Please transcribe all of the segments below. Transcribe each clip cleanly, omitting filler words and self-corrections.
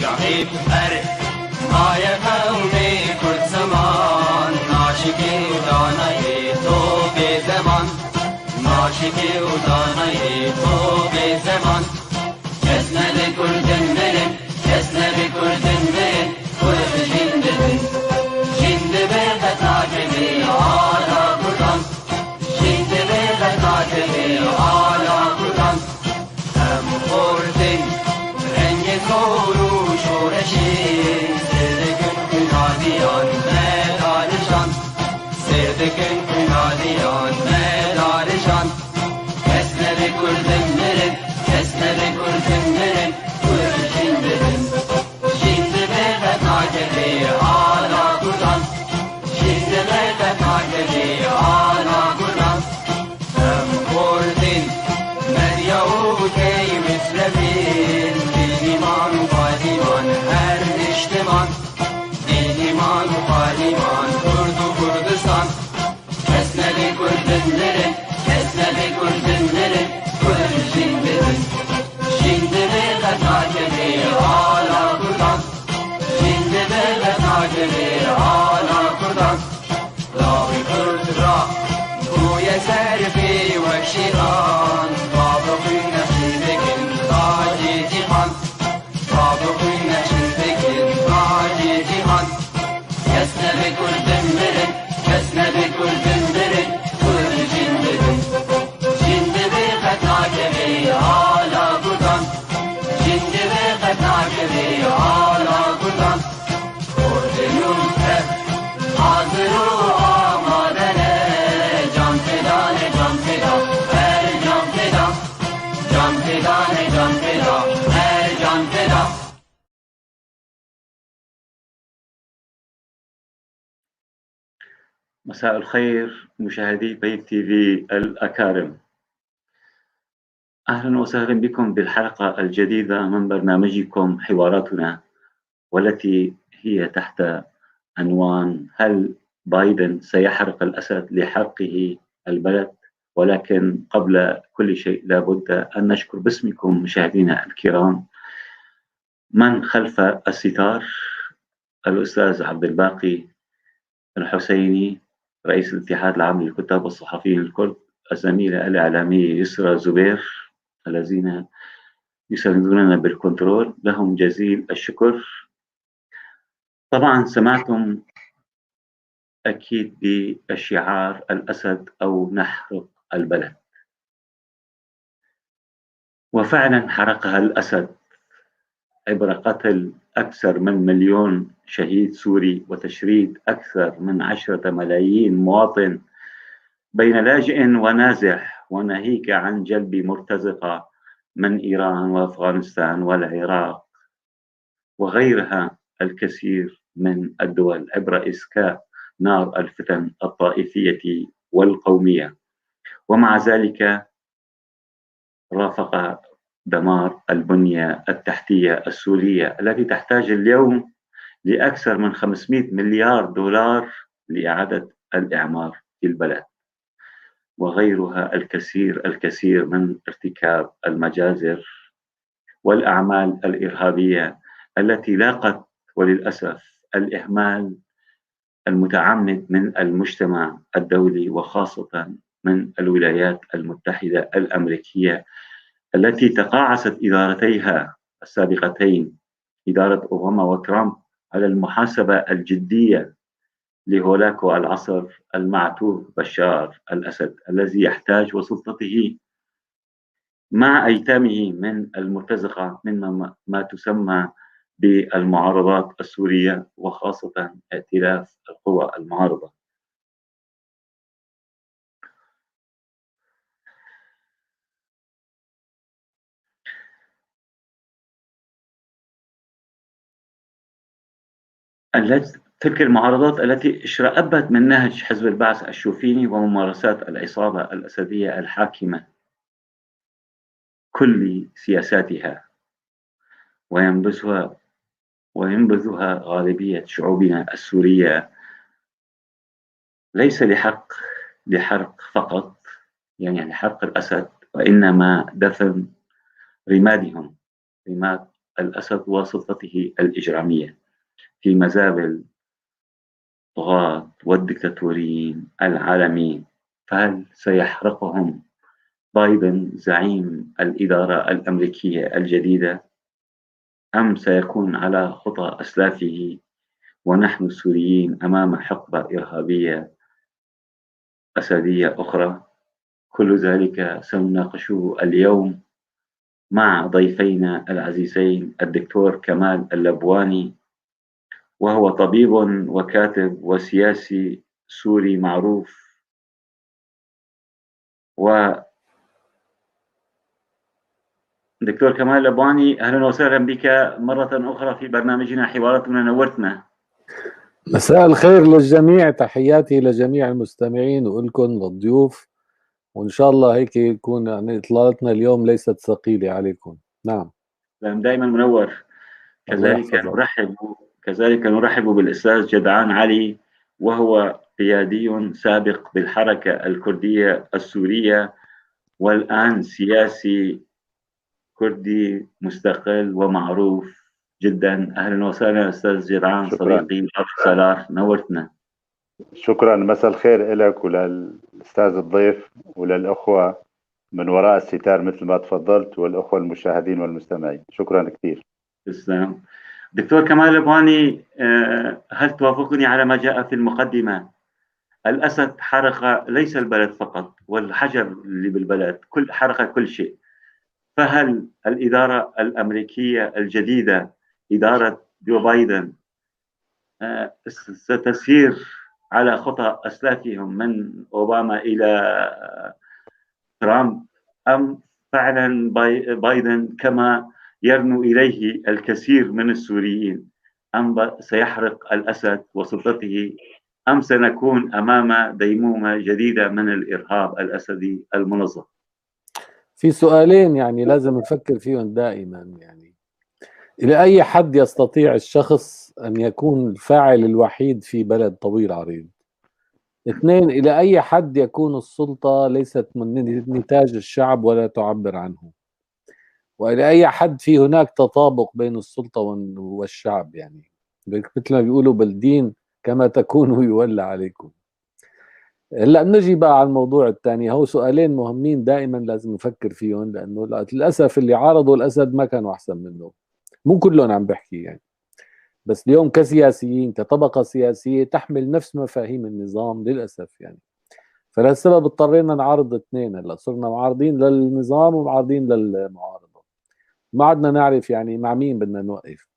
رهيب هر آیت به کرد زمان ناشکی و دانای تو به زمان ناشکی و دانای تو به زمان کس نده کردن برن کس نده کردن برن کرد جنده بن جنده برد تاجبی آلا کردن جنده برد تاجبی آلا کردن هم خوردن رنگ کورو شورشی سردکن کنادیان مدارشان سردکن کنادیان مدارشان کس نده کردن برن کس نده کردن برن کرد جنده بن جنده برد تاجبی آلا کردن جنده برد تاجبی آلا کردن هم خوردن مدیاو کی مسلمین دیمان و پادیمان هر اجتماع دیمان و پادیمان کرد و کردستان کس نده کردن برن کس نده کردن برن کرد جنده بن جنده برد تاجبی آلا کردن جنده برد تاجبی آلا کردن لاغی کرد را گوی سرفی و شیران بابقی نشی بکن تاجی جیهان بابقی نشی بکن تاجی جیهان کس نده کردن برن کس نده کردن برن کرد جنده بن جنده برد تاجبی آلا کردن جنده برد تاجبی آلا کردن کردنون تر حاضر و آمادنه جان فدانه جان فدا هر جان فدا جان فدانه جان فدا هر جان فدا. مساء الخير مشاهدي بيت تي في الأكارم، أهلا وسهلا بكم بالحلقة الجديدة من برنامجكم حواراتنا، والتي هي تحت عنوان هل بايدن سيحرق الأسد لحرقه البلد؟ ولكن قبل كل شيء لابد أن نشكر باسمكم مشاهدينا الكرام من خلف الستار، الأستاذ عبد الباقي الحسيني رئيس الاتحاد العام للكتاب والصحفيين الكرد، الزميلة الإعلامية يسرى زبير الذين يساندوننا بالكنترول، لهم جزيل الشكر. طبعا سمعتم أكيد بالشعار الأسد أو نحرق البلد، وفعلا حرقها الأسد عبر قتل أكثر من 1,000,000 شهيد سوري وتشريد أكثر من 10 ملايين مواطن بين لاجئ ونازح، وناهيك عن جلب مرتزقة من إيران وأفغانستان والعراق وغيرها الكثير من الدول عبر إسكاء نار الفتن الطائفية والقومية. ومع ذلك رافق دمار البنية التحتية السورية التي تحتاج اليوم لأكثر من 500 مليار دولار لإعادة الإعمار في البلد، وغيرها الكثير من ارتكاب المجازر والأعمال الإرهابية التي لاقت وللأسف الإهمال المتعمد من المجتمع الدولي، وخاصة من الولايات المتحدة الأمريكية التي تقاعست إدارتيها السابقتين، إدارة أوباما وترامب، على المحاسبة الجدية لهولاكو العصر المعتوه بشار الأسد الذي يحتاج وسلطته مع أيتامه من المرتزقة من ما تسمى بالمعارضات السورية، وخاصة ائتلاف القوى المعارضة. تلك المعارضات التي اشرأبت من نهج حزب البعث الشوفيني وممارسات العصابة الأسدية الحاكمة كل سياساتها، وينبذها غالبية شعوبنا السورية، ليس لحرق فقط، يعني لحرق الأسد، وإنما دفن رمادهم، رماد الأسد وسلطته الإجرامية في مزابل الطغاة والدكتاتوريين العالميين، فهل سيحرقهم بايدن زعيم الإدارة الأمريكية الجديدة، أم سيكون على خطى أسلافه ونحن السوريين أمام حقبة إرهابية أسدية أخرى؟ كل ذلك سنناقشه اليوم مع ضيفينا العزيزين الدكتور كمال اللبواني، وهو طبيب وكاتب وسياسي سوري معروف. ودكتور كمال اللبواني، أهلا وسهلا بك مرة أخرى في برنامجنا حواراتنا، نورتنا. مساء الخير للجميع، تحياتي لجميع المستمعين ولكم للضيوف، وإن شاء الله هيك يكون يعني إطلالتنا اليوم ليست ثقيلة عليكم. نعم دائما منور. كذلك نرحب بالأستاذ جدعان علي، وهو قيادي سابق بالحركة الكردية السورية والآن سياسي كردي مستقل ومعروف جدا. أهلا وسهلا أستاذ جدعان. صديقي سلار، نورتنا. شكرا، مساء الخير لك وللأستاذ الضيف وللأخوة من وراء الستار مثل ما تفضلت، والأخوة المشاهدين والمستمعين. شكرا كثير. تسلم. دكتور كمال اللبواني، هل توافقني على ما جاء في المقدمة؟ الأسد حرق ليس البلد فقط والحجر اللي بالبلد، حرق كل شيء. فهل الإدارة الأمريكية الجديدة، إدارة جو بايدن، ستسير على خطى أسلافهم من أوباما إلى ترامب، أم فعلا بايدن كما يرنو إليه الكثير من السوريين، أم سيحرق الأسد وسلطته، أم سنكون أمام ديمومة جديدة من الإرهاب الأسدي المنظم؟ في سؤالين يعني لازم نفكر فيهم دائما. يعني إلى أي حد يستطيع الشخص أن يكون الفاعل الوحيد في بلد طويل عريض؟ اثنين، إلى أي حد يكون السلطة ليست من نتاج الشعب ولا تعبر عنه؟ وإلى أي حد في هناك تطابق بين السلطة والشعب؟ يعني مثل ما بيقولوا بالدين، كما تكونوا يولى عليكم. هلا نجي بقى على الموضوع الثاني. هو سؤالين مهمين دائما لازم نفكر فيهم، لأنه للأسف اللي عارضوا الأسد ما كانوا أحسن منه. مو كلهم عم بحكي يعني، بس اليوم كسياسيين، كطبقة سياسية تحمل نفس مفاهيم النظام للأسف يعني. فلهالسبب اضطرينا نعارض اثنين. هلا صرنا معارضين للنظام ومعارضين للمعارضة، ما عدنا نعرف يعني مع مين بدنا نوقف.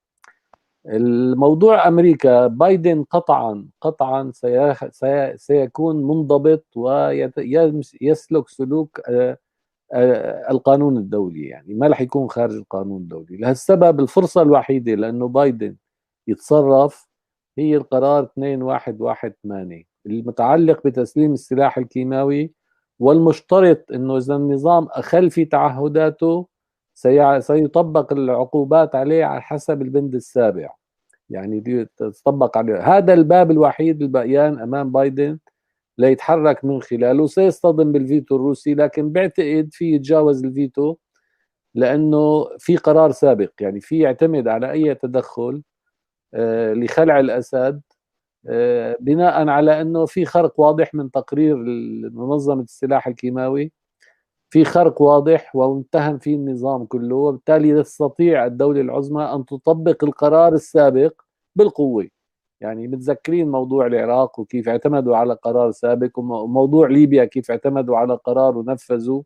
الموضوع أمريكا، بايدن قطعا سيكون منضبط ويسلك سلوك القانون الدولي، يعني ما رح يكون خارج القانون الدولي. لهالسبب الفرصة الوحيدة لأنه بايدن يتصرف هي القرار 2118 المتعلق بتسليم السلاح الكيماوي، والمشترط أنه إذا النظام أخل في تعهداته سيطبق العقوبات عليه على حسب البند السابع، يعني تطبق عليه. هذا الباب الوحيد البقيان أمام بايدن ليتحرك من خلاله. سيصطدم بالفيتو الروسي، لكن بعتقد في يتجاوز الفيتو لأنه في قرار سابق، يعني في يعتمد على أي تدخل لخلع الأسد بناء على أنه في خرق واضح من تقرير منظمة السلاح الكيماوي، في خرق واضح ومتهم فيه النظام كله، وبالتالي تستطيع الدولة العظمى أن تطبق القرار السابق بالقوة. يعني متذكرين موضوع العراق وكيف اعتمدوا على قرار سابق، وموضوع ليبيا كيف اعتمدوا على قرار ونفذوا،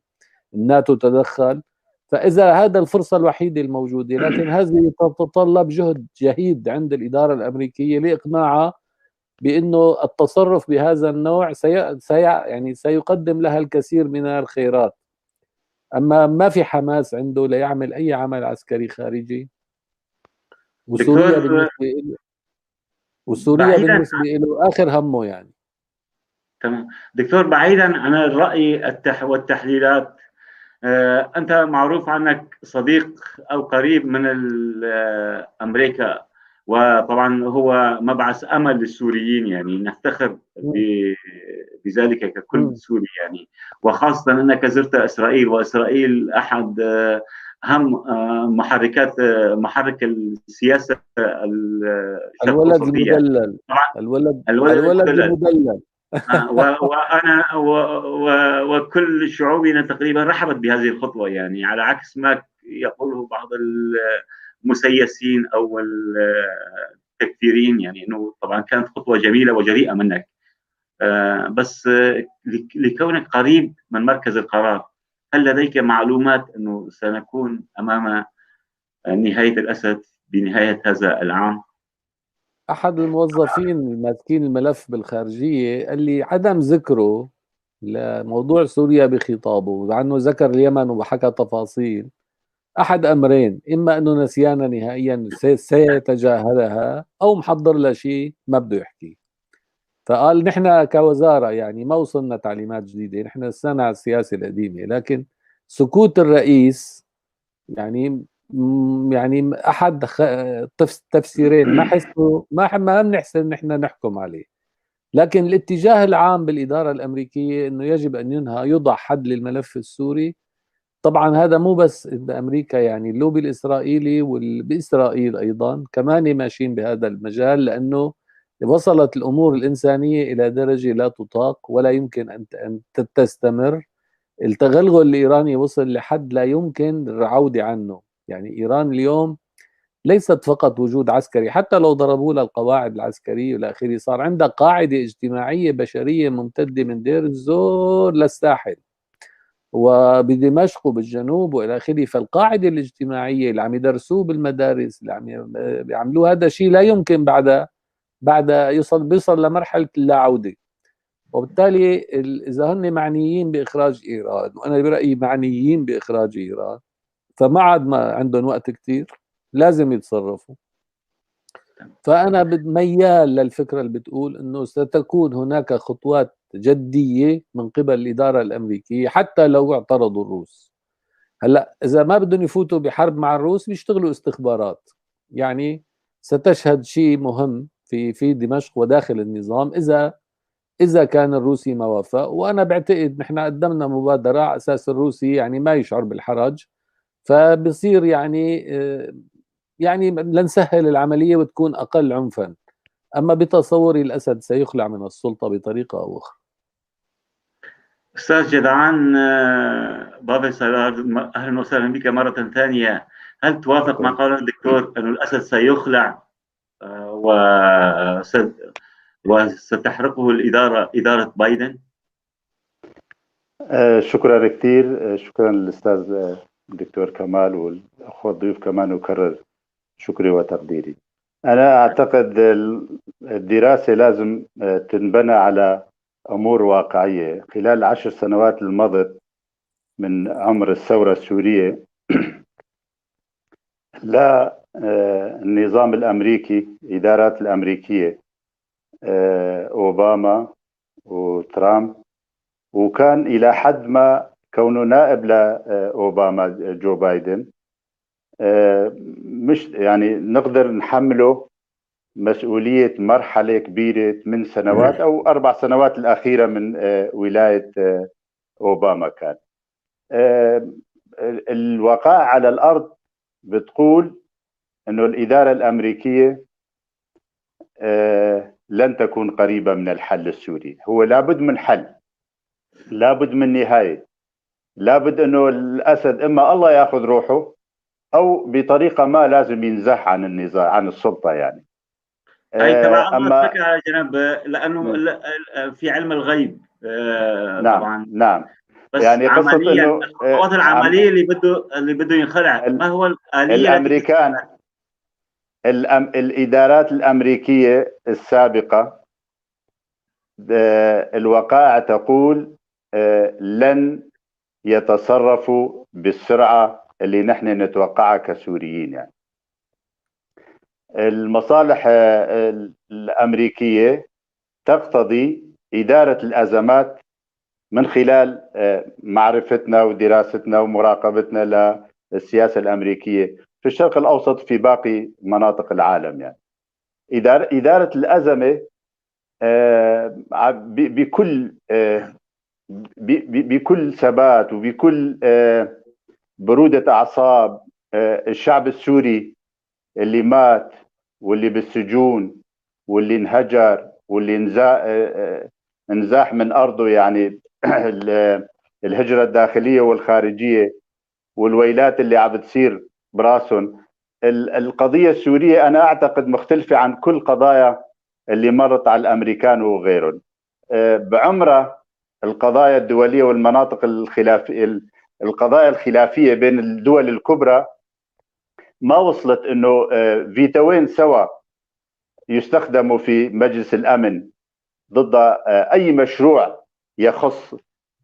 الناتو تدخل. فإذا هذا الفرصة الوحيدة الموجودة، لكن هذه تتطلب جهد جهيد عند الإدارة الأمريكية لإقناعها بأنه التصرف بهذا النوع يعني سيقدم لها الكثير من الخيرات. أما ما في حماس عنده ليعمل أي عمل عسكري خارجي. وسوريا بالنسبة له آخر همه يعني. تمام دكتور، بعيدا عن الرأي والتحليلات، أنت معروف عنك صديق أو قريب من أمريكا، وطبعا هو مبعث أمل للسوريين، يعني نفتخر بذلك ككل سوري يعني، وخاصة أنك زرت إسرائيل، وإسرائيل أحد اهم محرك السياسه الشرق الولد الاوسطيه. المدلل. طبعا الولد الولد الولد المدلل. المدلل. وانا وكل شعوبنا تقريبا رحبت بهذه الخطوه، يعني على عكس ما يقوله بعض المسيسين او التكفيرين، يعني انه طبعا كانت خطوه جميله وجريئه منك، بس لكونك قريب من مركز القرار، هل لديك معلومات انه سنكون امام نهايه الاسد بنهايه هذا العام؟ احد الموظفين الماسكين الملف بالخارجيه قال لي عدم ذكره لموضوع سوريا بخطابه، مع انه ذكر اليمن وحكى تفاصيل، احد امرين: اما انه نسيانا نهائيا سيتجاهلها، او محضر لها شيء ما بده يحكي. فقال نحن كوزاره يعني ما وصلنا تعليمات جديده، نحن لسنا على السياسه القديمه، لكن سكوت الرئيس يعني يعني احد تفسيرين ما حسوا ما بنحسن نحن نحكم عليه. لكن الاتجاه العام بالاداره الامريكيه انه يجب ان يوضع حد للملف السوري. طبعا هذا مو بس بامريكا، يعني اللوبي الاسرائيلي وباسرائيل ايضا كمان ماشيين بهذا المجال، لانه وصلت الامور الانسانيه الى درجه لا تطاق ولا يمكن ان تستمر. التغلغل الايراني وصل لحد لا يمكن العوده عنه. يعني ايران اليوم ليست فقط وجود عسكري، حتى لو ضربوا لها القواعد العسكريه والى اخره، صار عندها قاعده اجتماعيه بشريه ممتده من دير الزور للساحل وبدمشق وبالجنوب والى اخره. فالقاعده الاجتماعيه اللي عم يدرسوه بالمدارس، اللي عم بيعملوه، هذا شيء لا يمكن بعد بيوصل لمرحله اللا عوده. وبالتالي اذا هن معنيين باخراج ايران، وانا برايي معنيين باخراج ايران، فما عاد ما عندهم وقت كثير، لازم يتصرفوا. فانا ميال للفكره اللي بتقول انه ستكون هناك خطوات جديه من قبل الاداره الامريكيه حتى لو اعترضوا الروس. هلا اذا ما بدهم يفوتوا بحرب مع الروس بيشتغلوا استخبارات، يعني ستشهد شيء مهم في دمشق وداخل النظام اذا كان الروسي ما وافق. وانا بعتقد نحن قدمنا مبادره على اساس الروسي يعني ما يشعر بالحرج، فبصير يعني لنسهل العمليه وتكون اقل عنفا. اما بتصوري الاسد سيخلع من السلطه بطريقه او اخرى. استاذ جدعان، بابا سلار، اهلا وسهلا بك مره ثانيه. هل توافق ما قاله الدكتور انه الاسد سيخلع وستحرقه اداره بايدن؟ شكرا كثير، شكرا للأستاذ الدكتور كمال والأخوة الضيوف كمان، أكرر شكري وتقديري. أنا أعتقد الدراسة لازم تنبنى على أمور واقعية. خلال 10 سنوات المضت من عمر الثورة السورية لا النظام الأمريكي، الإدارات الأمريكية، أوباما وترامب، وكان إلى حد ما كونه نائب لأوباما جو بايدن، مش يعني نقدر نحمله مسؤولية مرحلة كبيرة من سنوات أو 4 سنوات الأخيرة من ولاية أوباما. كان الوقائع على الأرض بتقول أنه الإدارة الأمريكية لن تكون قريبة من الحل السوري. هو لابد من حل، لابد من نهاية، لابد أنه الأسد إما الله يأخذ روحه أو بطريقة ما لازم ينزح عن النزاع عن السلطة. يعني أي تبع الله أما فكرة جناب، لأنه في علم الغيب نعم طبعا. نعم، بس يعني قصة عمليا أنه الخطوات العملية اللي بده ينخلع، ما هو الآلية التي الأمريكان الإدارات الأمريكية السابقة الوقائع تقول لن يتصرفوا بالسرعة اللي نحن نتوقعها كسوريين. يعني المصالح الأمريكية تقتضي إدارة الأزمات من خلال معرفتنا ودراستنا ومراقبتنا للسياسة الأمريكية في الشرق الأوسط في باقي مناطق العالم. يعني إدارة الأزمة بكل ثبات وبكل برودة أعصاب الشعب السوري اللي مات واللي بالسجون واللي انهجر واللي انزاح من أرضه، يعني الهجرة الداخلية والخارجية والويلات اللي عم بتصير براسهم. القضية السورية أنا أعتقد مختلفة عن كل قضايا اللي مرت على الأمريكان وغيرهم. بعمرة القضايا الدولية والمناطق الخلافية، القضايا الخلافية بين الدول الكبرى ما وصلت انه فيتوين سوا يستخدموا في مجلس الامن ضد اي مشروع يخص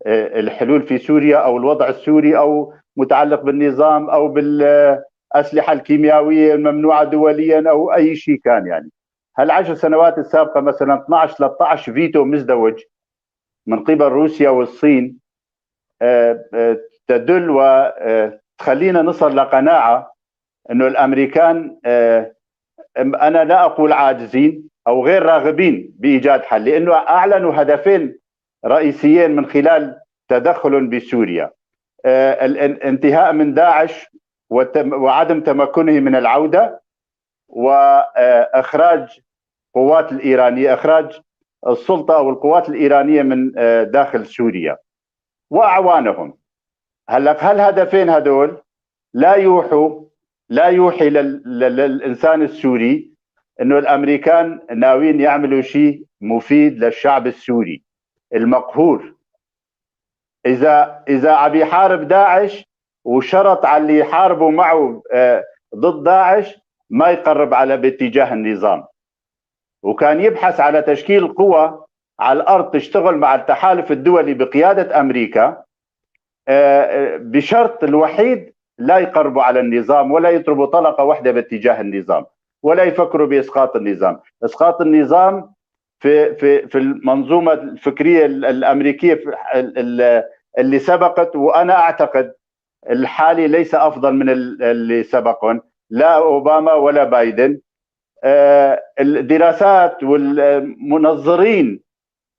الحلول في سوريا او الوضع السوري او متعلق بالنظام او بالاسلحه الكيميائيه الممنوعه دوليا او اي شيء كان. يعني هالعشر سنوات السابقه مثلا 12 13 فيتو مزدوج من قبل روسيا والصين تدل وتخلينا نصل لقناعه انه الامريكان انا لا اقول عاجزين او غير راغبين بايجاد حل، لانه اعلنوا هدفين رئيسيين من خلال تدخل بسوريا: الانتهاء من داعش وعدم تمكنه من العوده، واخراج قوات الايرانيه، اخراج السلطه او القوات الايرانيه من داخل سوريا واعوانهم. هلا هالهدفين هدول لا يوحي للإنسان السوري أنه الأمريكان ناويين يعملوا شيء مفيد للشعب السوري المقهور. إذا عم يحارب داعش وشرط على اللي يحاربوا معه ضد داعش ما يقرب على باتجاه النظام، وكان يبحث على تشكيل قوى على الأرض تشتغل مع التحالف الدولي بقيادة أمريكا بشرط الوحيد لا يقربوا على النظام ولا يضربوا طلقة واحدة باتجاه النظام ولا يفكروا بإسقاط النظام. إسقاط النظام في المنظومة الفكرية الأمريكية اللي سبقت، وأنا أعتقد الحالي ليس أفضل من اللي سبقهم، لا أوباما ولا بايدن. الدراسات والمنظرين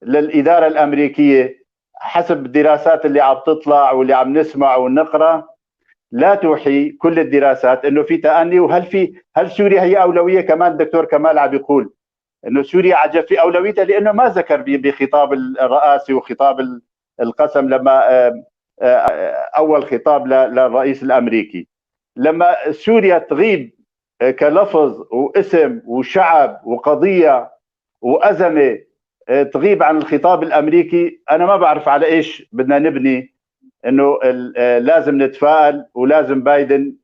للإدارة الأمريكية حسب الدراسات اللي عم تطلع واللي عم نسمع ونقرأ لا توحي كل الدراسات انه في تأني. هل سوريا هي اولويه؟ كمان الدكتور كمال عم يقول انه سوريا عجب في اولويتها، لانه ما ذكر بخطاب الرئاسي وخطاب القسم لما اول خطاب للرئيس الامريكي، لما سوريا تغيب كلفظ واسم وشعب وقضيه وازمه تغيب عن الخطاب الامريكي، انا ما بعرف على ايش بدنا نبني انه لازم نتفائل ولازم بايدن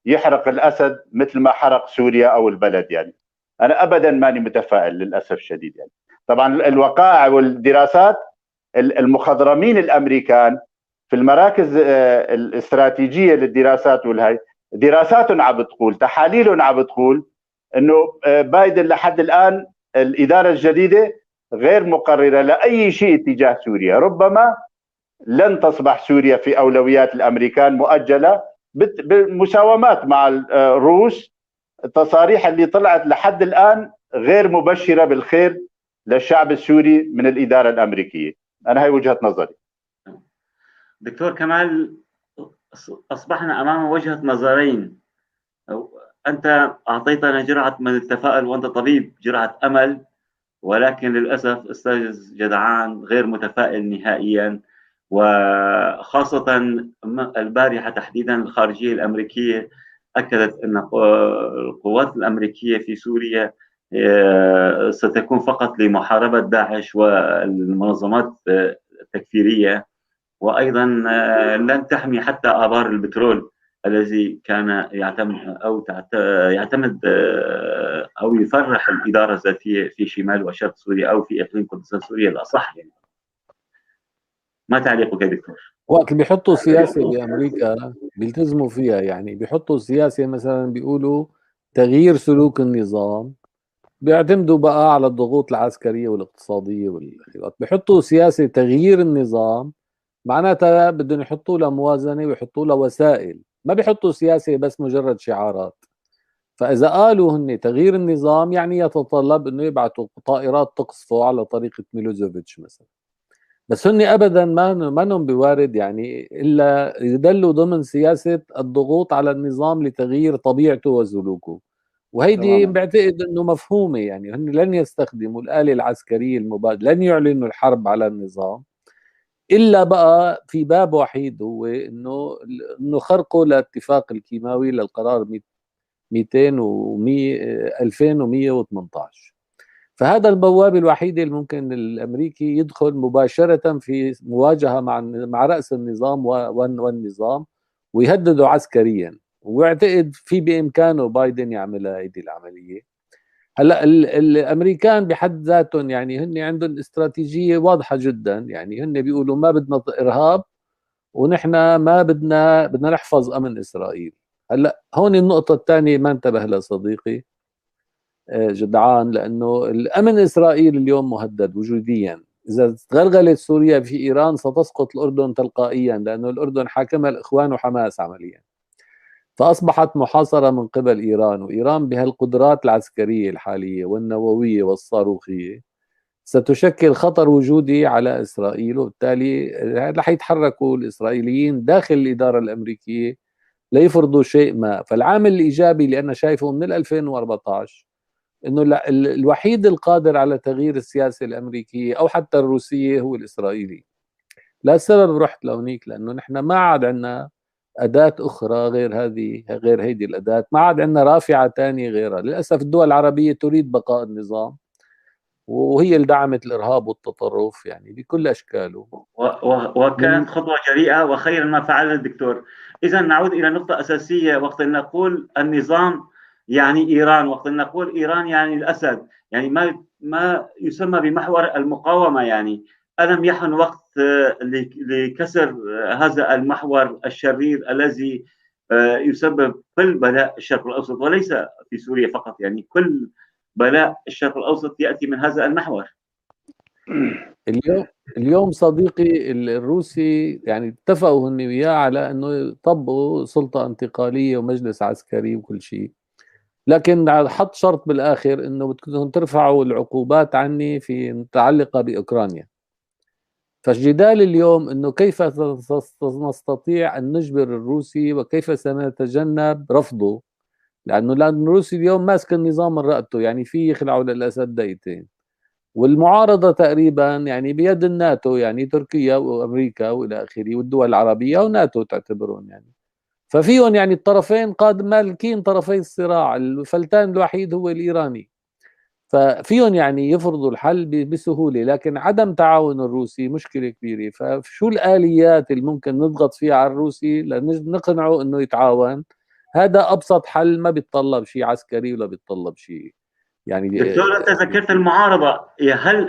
يحرق الاسد مثل ما حرق سوريا او البلد. يعني انا ابدا ماني متفائل للاسف الشديد. يعني طبعا الوقائع والدراسات، المخضرمين الامريكان في المراكز الاستراتيجيه للدراسات والهي دراساتهم عم بتقول، تحاليلهم عم بتقول انه بايدن لحد الان الاداره الجديده غير مقرره لاي شيء تجاه سوريا. ربما لن تصبح سوريا في أولويات الأمريكان، مؤجلة بالمساومات مع الروس. التصاريح اللي طلعت لحد الآن غير مبشرة بالخير للشعب السوري من الإدارة الأمريكية. أنا هاي وجهة نظري. دكتور كمال، أصبحنا أمام وجهة نظرين. أنت أعطيتنا جرعة من التفاؤل وأنت طبيب، جرعة أمل، ولكن للأسف أستاذ جدعان غير متفائل نهائيا. وخاصة البارحة تحديدا الخارجية الأمريكية أكدت أن القوات الأمريكية في سوريا ستكون فقط لمحاربة داعش والمنظمات التكفيرية، وأيضا لن تحمي حتى آبار البترول الذي كان يعتمد أو يفرح الإدارة الذاتية في شمال وشرق سوريا أو في إقليم كردستان سوريا الأصح. يعني ما تعليقك يا دكتور؟ وقت اللي بيحطوا سياسة بأمريكا بيلتزموا فيها، يعني بيحطوا سياسة مثلا بيقولوا تغيير سلوك النظام، بيعتمدوا بقى على الضغوط العسكرية والاقتصادية والخيارات. بيحطوا سياسة تغيير النظام معناتها بدهم يحطوا لها موازنة ويحطوا لها وسائل، ما بيحطوا سياسة بس مجرد شعارات. فإذا قالوا هن تغيير النظام يعني يتطلب إنه يبعثوا طائرات تقصفوا على طريقة ميلوزوفيتش مثلا. بس هن ابدا ما انهم بوارد يعني الا يدلوا ضمن سياسه الضغوط على النظام لتغيير طبيعته وسلوكه، وهيدي تماما. بعتقد انه مفهومه. يعني هن لن يستخدموا الآلة العسكرية المبادرة، لن يعلنوا الحرب على النظام الا بقى في باب وحيد، هو انه خرقوا للاتفاق الكيماوي للقرار 200 و 2118. فهذا البوابة الوحيدة اللي ممكن الأمريكي يدخل مباشرة في مواجهة مع رأس النظام والنظام ويهدده عسكريا، واعتقد في بإمكانه بايدن يعمل هذه العملية. هلا الامريكان بحد ذاتهم يعني هن عندهم استراتيجيه واضحه جدا، يعني هن بيقولوا ما بدنا ارهاب، ونحن ما بدنا نحفظ امن اسرائيل. هلا هون النقطه الثانيه ما انتبه لها صديقي جدعان، لانه الامن اسرائيل اليوم مهدد وجوديا. اذا تغلغلت سوريا في ايران ستسقط الاردن تلقائيا، لانه الاردن حاكمها الاخوان وحماس عمليا، فأصبحت محاصرة من قبل إيران، وإيران بهالقدرات العسكرية الحالية والنووية والصاروخية ستشكل خطر وجودي على إسرائيل، وبالتالي رح يتحركوا الإسرائيليين داخل الإدارة الأمريكية ليفرضوا شيء ما. فالعامل الإيجابي اللي أنا شايفه من 2014 إنه الوحيد القادر على تغيير السياسة الأمريكية أو حتى الروسية هو الإسرائيلي. لا سبب رحت لهونيك، لأنه نحن ما عاد عندنا أداة أخرى غير هيدي الأداة، ما عاد عندنا رافعة تانية غيرها. للأسف الدول العربية تريد بقاء النظام، وهي اللي دعمت الإرهاب والتطرف يعني بكل أشكاله. وكانت خطوة جريئة وخير ما فعل الدكتور. إذا نعود إلى نقطة أساسية، وقت أن نقول النظام يعني إيران، وقت أن نقول إيران يعني الأسد، يعني ما يسمى بمحور المقاومة. يعني ألم يحن وقت لكسر هذا المحور الشرير الذي يسبب كل بلاء الشرق الأوسط، وليس في سوريا فقط، يعني كل بلاء الشرق الأوسط يأتي من هذا المحور. اليوم صديقي الروسي يعني اتفقوا هن وياه على انه يطبقوا سلطة انتقالية ومجلس عسكري وكل شيء، لكن حط شرط بالاخر انه بدكم ترفعوا العقوبات عني في متعلقة باوكرانيا. فالجدال اليوم انه كيف نستطيع ان نجبر الروسي وكيف سنتجنب رفضه، لان الروسي اليوم ماسك النظام من رقبته، يعني في يخلعوا للاسد دقيقتين. والمعارضة تقريبا يعني بيد الناتو، يعني تركيا وأمريكا وإلى آخره والدول العربية وناتو تعتبرون يعني. ففيهم يعني الطرفين مالكين طرفي الصراع، الفلتان الوحيد هو الإيراني. ففيهم يعني يفرضوا الحل بسهولة، لكن عدم تعاون الروسي مشكلة كبيرة. فشو الآليات اللي ممكن نضغط فيها على الروسي لنقنعه أنه يتعاون؟ هذا أبسط حل، ما بيتطلب شيء عسكري ولا بيتطلب شيء يعني. دكتور، أنت ذكرت المعارضة،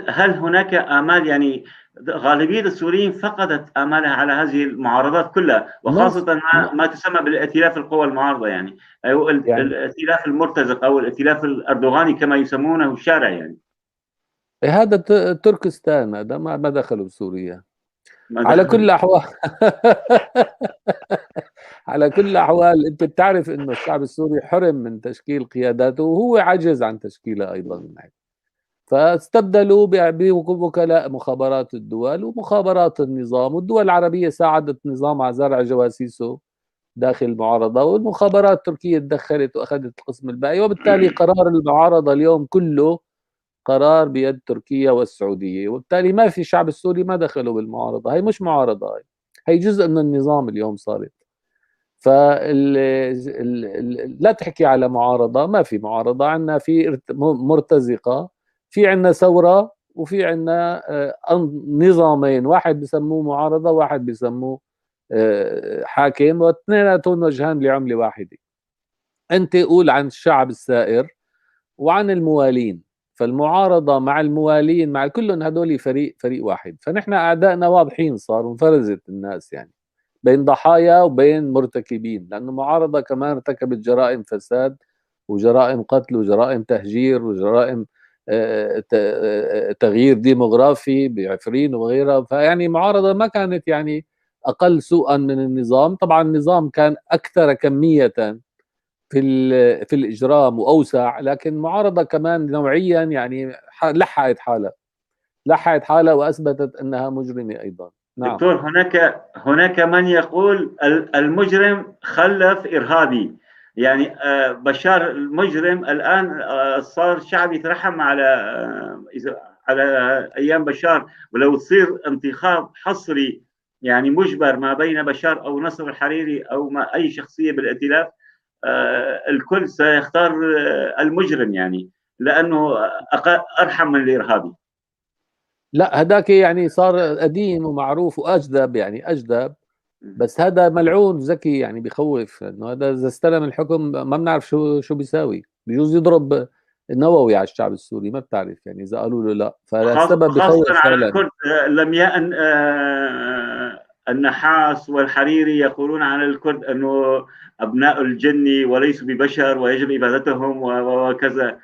هل هناك آمال؟ يعني غالبية السوريين فقدت آمالها على هذه المعارضات كلها، وخاصة ما تسمى بالائتلاف القوى المعارضة، يعني أو الائتلاف المرتزق أو الائتلاف الأردوغاني كما يسمونه الشارع يعني. هذا تركستان، هذا ما دخلوا بسوريا. على دخلوا. كل الأحوال على كل الأحوال أنت بتعرف أنه الشعب السوري حرم من تشكيل قياداته، وهو عجز عن تشكيلها أيضا. فاستبدلوا بوكلاء مخابرات الدول ومخابرات النظام، والدول العربية ساعدت النظام على زرع جواسيسه داخل المعارضة، والمخابرات التركية تدخلت وأخذت القسم الباقي، وبالتالي قرار المعارضة اليوم كله قرار بيد تركيا والسعودية، وبالتالي ما في الشعب السوري ما دخلوا بالمعارضة. هي مش معارضة، هي جزء من النظام اليوم صارت. لا تحكي على معارضة، ما في معارضة. عندنا في مرتزقة، في عندنا ثورة، وفي عندنا نظامين، واحد بسموه معارضة واحد بسموه حاكم، واثنيناتهم وجهان لعملة واحدة. انت قول عن الشعب السائر وعن الموالين. فالمعارضة مع الموالين مع كلهم هدول فريق واحد. فنحن أعدائنا واضحين، صار وانفرزت الناس يعني بين ضحايا وبين مرتكبين، لأن المعارضة كمان ارتكبت جرائم فساد وجرائم قتل وجرائم تهجير وجرائم تغيير ديموغرافي بعفرين وغيرها. فيعني معارضة ما كانت يعني أقل سوءا من النظام. طبعا النظام كان أكثر كمية في الإجرام وأوسع، لكن معارضة كمان نوعيا يعني لحقت حالها. لحقت حالها وأثبتت أنها مجرمة أيضا. نعم. دكتور، هناك من يقول المجرم خلف إرهابي، يعني بشار المجرم الآن صار شعب يترحم على أيام بشار، ولو تصير انتخاب حصري يعني مجبر ما بين بشار أو نصر الحريري أو ما أي شخصية بالائتلاف، الكل سيختار المجرم، يعني لأنه أرحم من الإرهابي. لا هداك يعني صار قديم ومعروف وأجدب، يعني أجدب، بس هذا ملعون ذكي يعني بخوف، انه هذا اذا استلم الحكم ما بنعرف شو بيساوي، بيجوز يضرب نووي على الشعب السوري، ما بتعرف يعني اذا قالوا له لا، فالسبب خاصة بخوف على فعلا. الكرد. لم يأن النحاس والحريري يقولون عن الكرد أنه أبناء الجن وليسوا ببشر ويجب إبادتهم وكذا.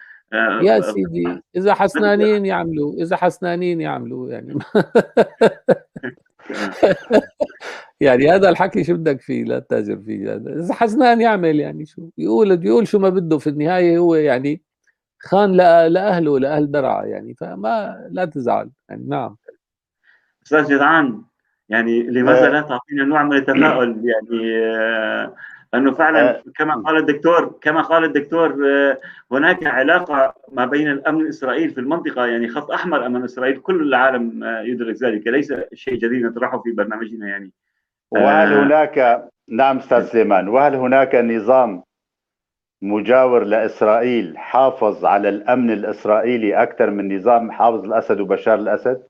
يا سيدي اذا حسنانين يعملوا، اذا حسنانين يعملوا يعني يعني هذا الحكي شو بدك فيه، لا تتاجر فيه، اذا حسنان يعمل، يعني شو يقول شو ما بده، في النهايه هو يعني خان لاهله ولاهل درعا يعني، فما لا تزعل يعني. نعم أستاذ جدعان، يعني لماذا لا تعطينا نوع من التفاؤل؟ يعني أنه فعلا كما قال الدكتور هناك علاقة ما بين الأمن الإسرائيلي في المنطقة، يعني خط أحمر أمام إسرائيل، كل العالم يدرك ذلك، ليس شيء جديد نطرحه في برنامجنا يعني. وهل هناك، نعم أستاذ سليمان، وهل هناك نظام مجاور لإسرائيل حافظ على الأمن الإسرائيلي أكثر من نظام حافظ الأسد وبشار الأسد؟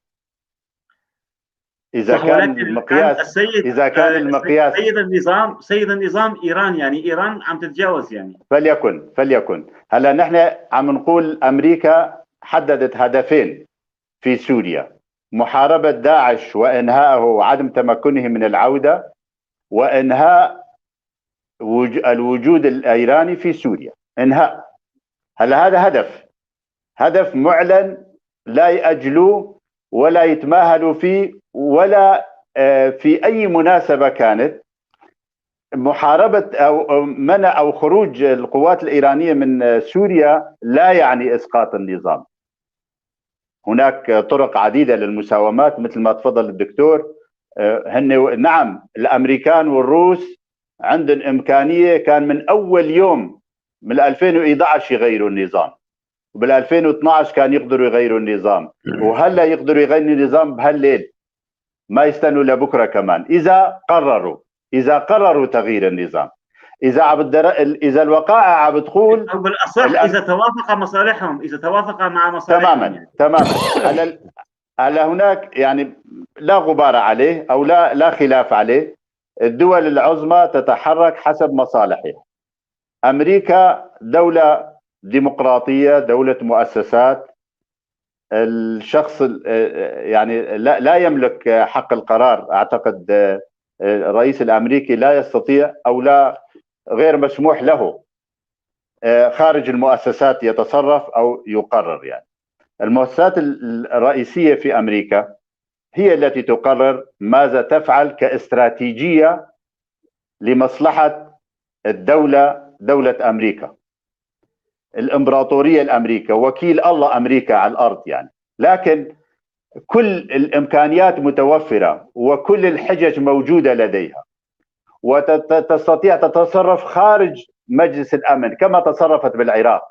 إذا كان المقياس سيد النظام إيران، يعني إيران عم تتجاوز يعني. فليكن هلا نحن عم نقول أمريكا حددت هدفين في سوريا: محاربة داعش وإنهائه وعدم تمكنه من العودة، وإنهاء الوجود الإيراني في سوريا، إنهاء. هلا هذا هدف معلن، لا يأجلوه ولا يتماهلوا فيه، ولا في أي مناسبة كانت. محاربة أو منع أو خروج القوات الإيرانية من سوريا لا يعني إسقاط النظام. هناك طرق عديدة للمساومات مثل ما تفضل الدكتور. نعم، الأمريكان والروس عندهم إمكانية، كان من أول يوم من 2011 يغيروا النظام، وبال 2012 كان يقدروا يغيروا النظام، وهلا يقدروا يغيروا النظام بهالليل، ما يستنوا لبكره كمان إذا قرروا تغيير النظام. إذا الوقائع عم بتقول أو بالأصح إذا توافق مصالحهم، إذا توافق مع مصالحهم تماما. هلا هناك يعني لا غبار عليه أو لا خلاف عليه، الدول العظمى تتحرك حسب مصالحها. أمريكا دولة ديمقراطية، دولة مؤسسات، الشخص يعني لا يملك حق القرار. أعتقد الرئيس الأمريكي لا يستطيع أو لا غير مسموح له خارج المؤسسات يتصرف أو يقرر. يعني المؤسسات الرئيسية في أمريكا هي التي تقرر ماذا تفعل كاستراتيجية لمصلحة دولة أمريكا، الإمبراطورية الأمريكا، وكيل الله أمريكا على الأرض يعني. لكن كل الإمكانيات متوفرة وكل الحجج موجودة لديها، وتستطيع تتصرف خارج مجلس الأمن كما تصرفت بالعراق،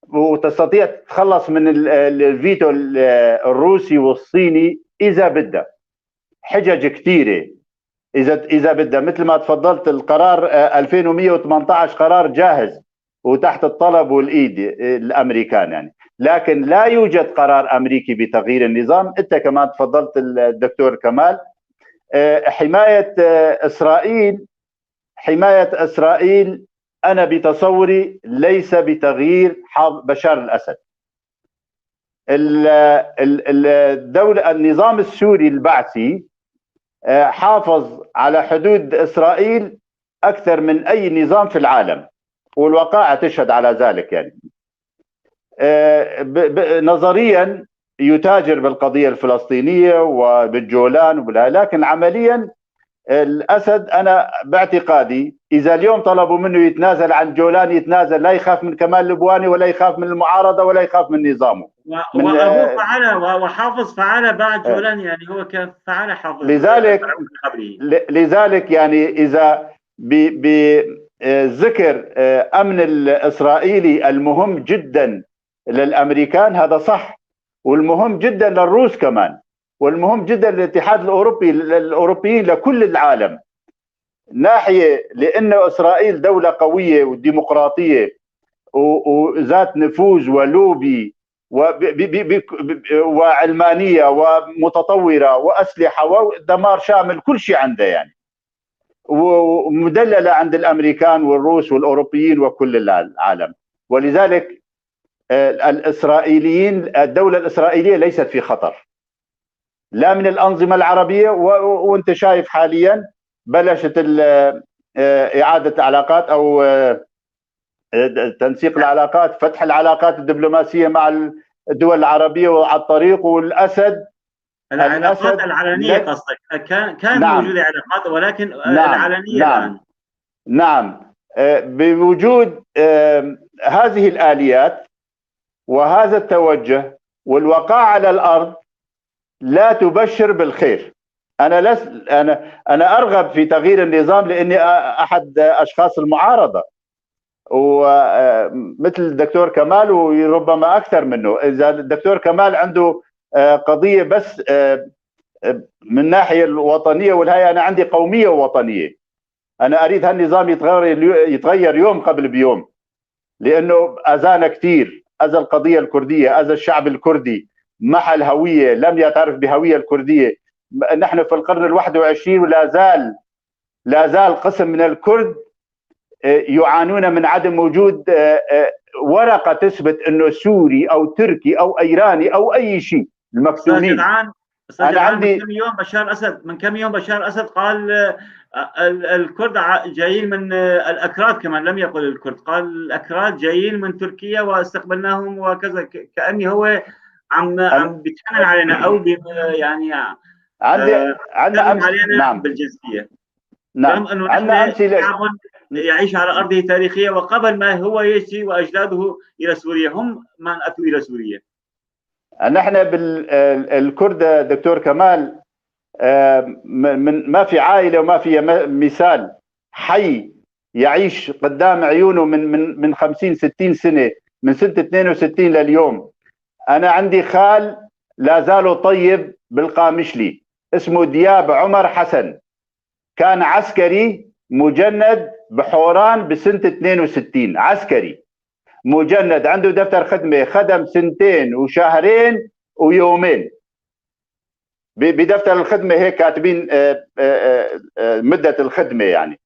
وتستطيع تتخلص من الفيتو الروسي والصيني إذا بدها. حجج كثيرة إذا بدها، مثل ما تفضلت القرار 2118 قرار جاهز وتحت الطلب والإيد الأمريكان يعني، لكن لا يوجد قرار أمريكي بتغيير النظام. أنت كمان تفضلت الدكتور كمال، حماية إسرائيل أنا بتصوري ليس بتغيير بشار الأسد. النظام السوري البعثي حافظ على حدود إسرائيل أكثر من أي نظام في العالم، والوقائع تشهد على ذلك. يعني نظريا يتاجر بالقضية الفلسطينية وبالجولان لكن عمليا الأسد أنا باعتقادي إذا اليوم طلبوا منه يتنازل عن جولان يتنازل، لا يخاف من كمال لبواني ولا يخاف من المعارضة ولا يخاف من نظامه. وابوه فعل وحافظ فعل بعد جولان، يعني هو كان فعل حافظ. لذلك يعني اذا بذكر امن الاسرائيلي المهم جدا للامريكان هذا صح، والمهم جدا للروس كمان، والمهم جدا للاتحاد الاوروبي للاوروبيين لكل العالم. ناحيه لان اسرائيل دوله قويه وديمقراطيه وذات نفوذ ولوبي وعلمانيه ومتطوره واسلحه ودمار شامل، كل شيء عنده يعني، ومدلله عند الامريكان والروس والاوروبيين وكل العالم. ولذلك الاسرائيليين، الدوله الاسرائيليه ليست في خطر لا من الانظمه العربيه، وانت شايف حاليا بلشت اعاده علاقات او تنسيق العلاقات، فتح العلاقات الدبلوماسيه مع الدول العربيه وعلى الطريق. والاسد العلاقات العلنيه قصدك؟ كان نعم. موجوده علاقات ولكن نعم. العلنيه نعم. الان. نعم. بوجود هذه الآليات وهذا التوجه والوقاع على الأرض لا تبشر بالخير. أنا أرغب في تغيير النظام لأني أحد أشخاص المعارضة، ومثل الدكتور كمال وربما أكثر منه. إذا الدكتور كمال عنده قضية بس من ناحية الوطنية والهي، أنا عندي قومية ووطنية. أنا أريد هالنظام يتغير يوم قبل بيوم، لأنه أذانا كثير، أذى القضية الكردية، أذى الشعب الكردي، محى الهوية، لم يعترف بهوية الكردية. نحن في القرن ال21 ولا زال قسم من الكرد يعانون من عدم وجود ورقة تثبت أنه سوري أو تركي أو إيراني أو أي شيء. المكتومين. أنا عندي من كم يوم بشار الأسد قال الكرد جايين من الأكراد، كمان لم يقل الكرد، قال الأكراد جايين من تركيا واستقبلناهم وكذا، كأني هو عم بيتحنن علينا أو يعني عندنا علينا نعم. بالجنسية. نعم. عندنا شعب يعيش على أرضه تاريخية، وقبل ما هو يجي وأجداده إلى سوريا هم من أتوا إلى سوريا. نحن بالكرد دكتور كمال من ما في عائلة وما في مثال حي يعيش قدام عيونه من 50-60 سنة، من سنة 62 لليوم. أنا عندي خال لا زالوا طيب بالقامشلي اسمه دياب عمر حسن، كان عسكري مجند بحوران بسنة 62، عسكري مجند عنده دفتر خدمة، خدم 2 وشهرين ويومين بدفتر الخدمة، هيك كاتبين مدة الخدمة يعني.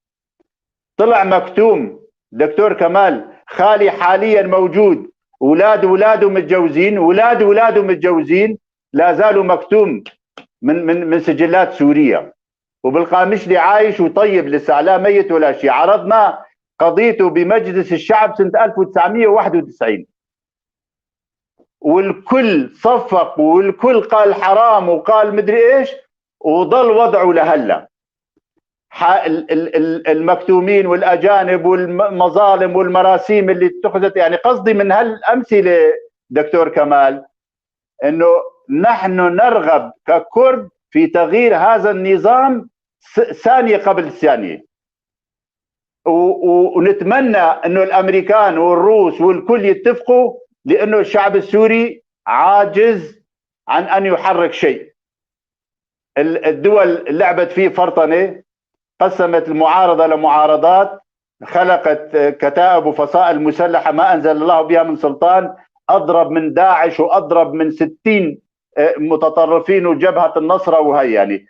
طلع مكتوم دكتور كمال. خالي حاليا موجود، ولاده متجوزين، ولاده متجوزين، لا زالوا مكتوم من سجلات سوريا، وبالقامشلي عايش وطيب لسه، لا ميت ولا شيء. عرضنا قضيته بمجلس الشعب سنة 1991، والكل صفق والكل قال حرام وقال مدري ايش، وظل وضعه لهلا. المكتومين والاجانب والمظالم والمراسيم اللي اتخذت، يعني قصدي من هالامثله دكتور كمال انه نحن نرغب ككرد في تغيير هذا النظام ثانيه قبل ثانيه، ونتمنى انه الامريكان والروس والكل يتفقوا، لانه الشعب السوري عاجز عن ان يحرك شيء. الدول لعبت فيه فرطنه، قسمت المعارضه لمعارضات، خلقت كتائب وفصائل مسلحه ما انزل الله بها من سلطان، اضرب من داعش واضرب من 60 متطرفين وجبهه النصره، وهي يعني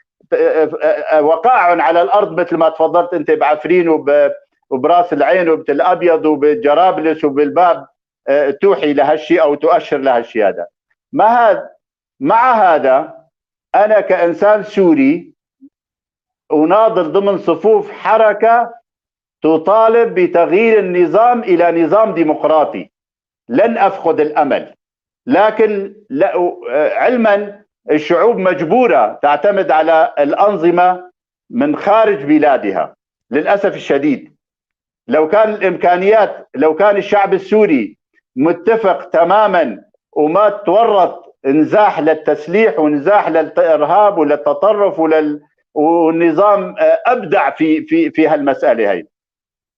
وقاع على الارض مثل ما تفضلت انت بعفرين وبراس العين وبتل ابيض وبجرابلس وبالباب، توحي لهالشيء او تؤشر لهالشيء هذا. مع هذا انا كانسان سوري اناضل ضمن صفوف حركه تطالب بتغيير النظام الى نظام ديمقراطي. لن افقد الامل، لكن علما الشعوب مجبوره تعتمد على الانظمه من خارج بلادها للاسف الشديد. لو كان الامكانيات، لو كان الشعب السوري متفق تماما وما تورط انزاح للتسليح وانزاح للارهاب وللتطرف والنظام ابدع في هالمساله هي،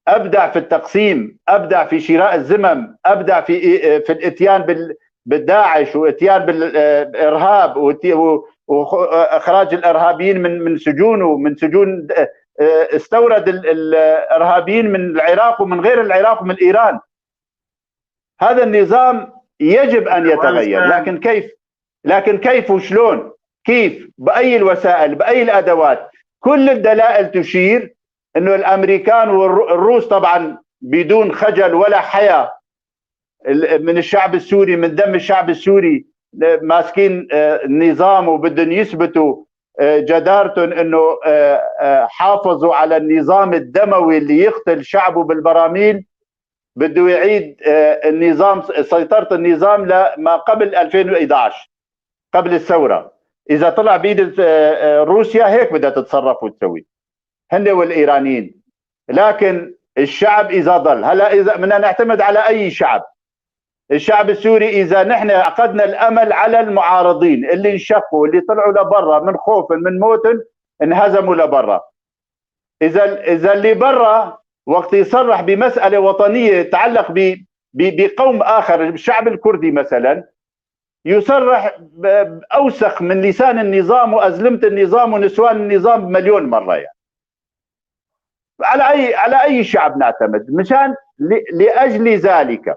ابدع في التقسيم، ابدع في شراء الذمم، ابدع في الاتيان بالداعش واتيان بالارهاب واخراج الارهابيين من سجونه، من سجون، استورد الارهابيين من العراق ومن غير العراق ومن ايران. هذا النظام يجب ان يتغير، لكن كيف وشلون؟ كيف؟ باي الوسائل؟ باي الادوات؟ كل الدلائل تشير انه الامريكان والروس طبعا بدون خجل ولا حياء من الشعب السوري، من دم الشعب السوري، ماسكين النظام وبدهم يثبتوا جدارتهم انه حافظوا على النظام الدموي اللي يقتل شعبه بالبراميل. بده يعيد النظام، سيطرة النظام لما قبل 2011 قبل الثورة. إذا طلع بيد روسيا هيك بدها تتصرف وتسوي هن والإيرانيين. لكن الشعب إذا ضل، هلا إذا بدنا نعتمد على أي شعب، الشعب السوري إذا نحن عقدنا الأمل على المعارضين اللي انشقوا، اللي طلعوا لبرا من خوف من موت، انهزموا لبرا. إذا اللي برا وقت يصرح بمسألة وطنية تتعلق بقوم آخر، الشعب الكردي مثلا، يصرح أوسخ من لسان النظام وأزلمة النظام ونسوان النظام مليون مرة. يعني على أي شعب نعتمد؟ مشان لأجل ذلك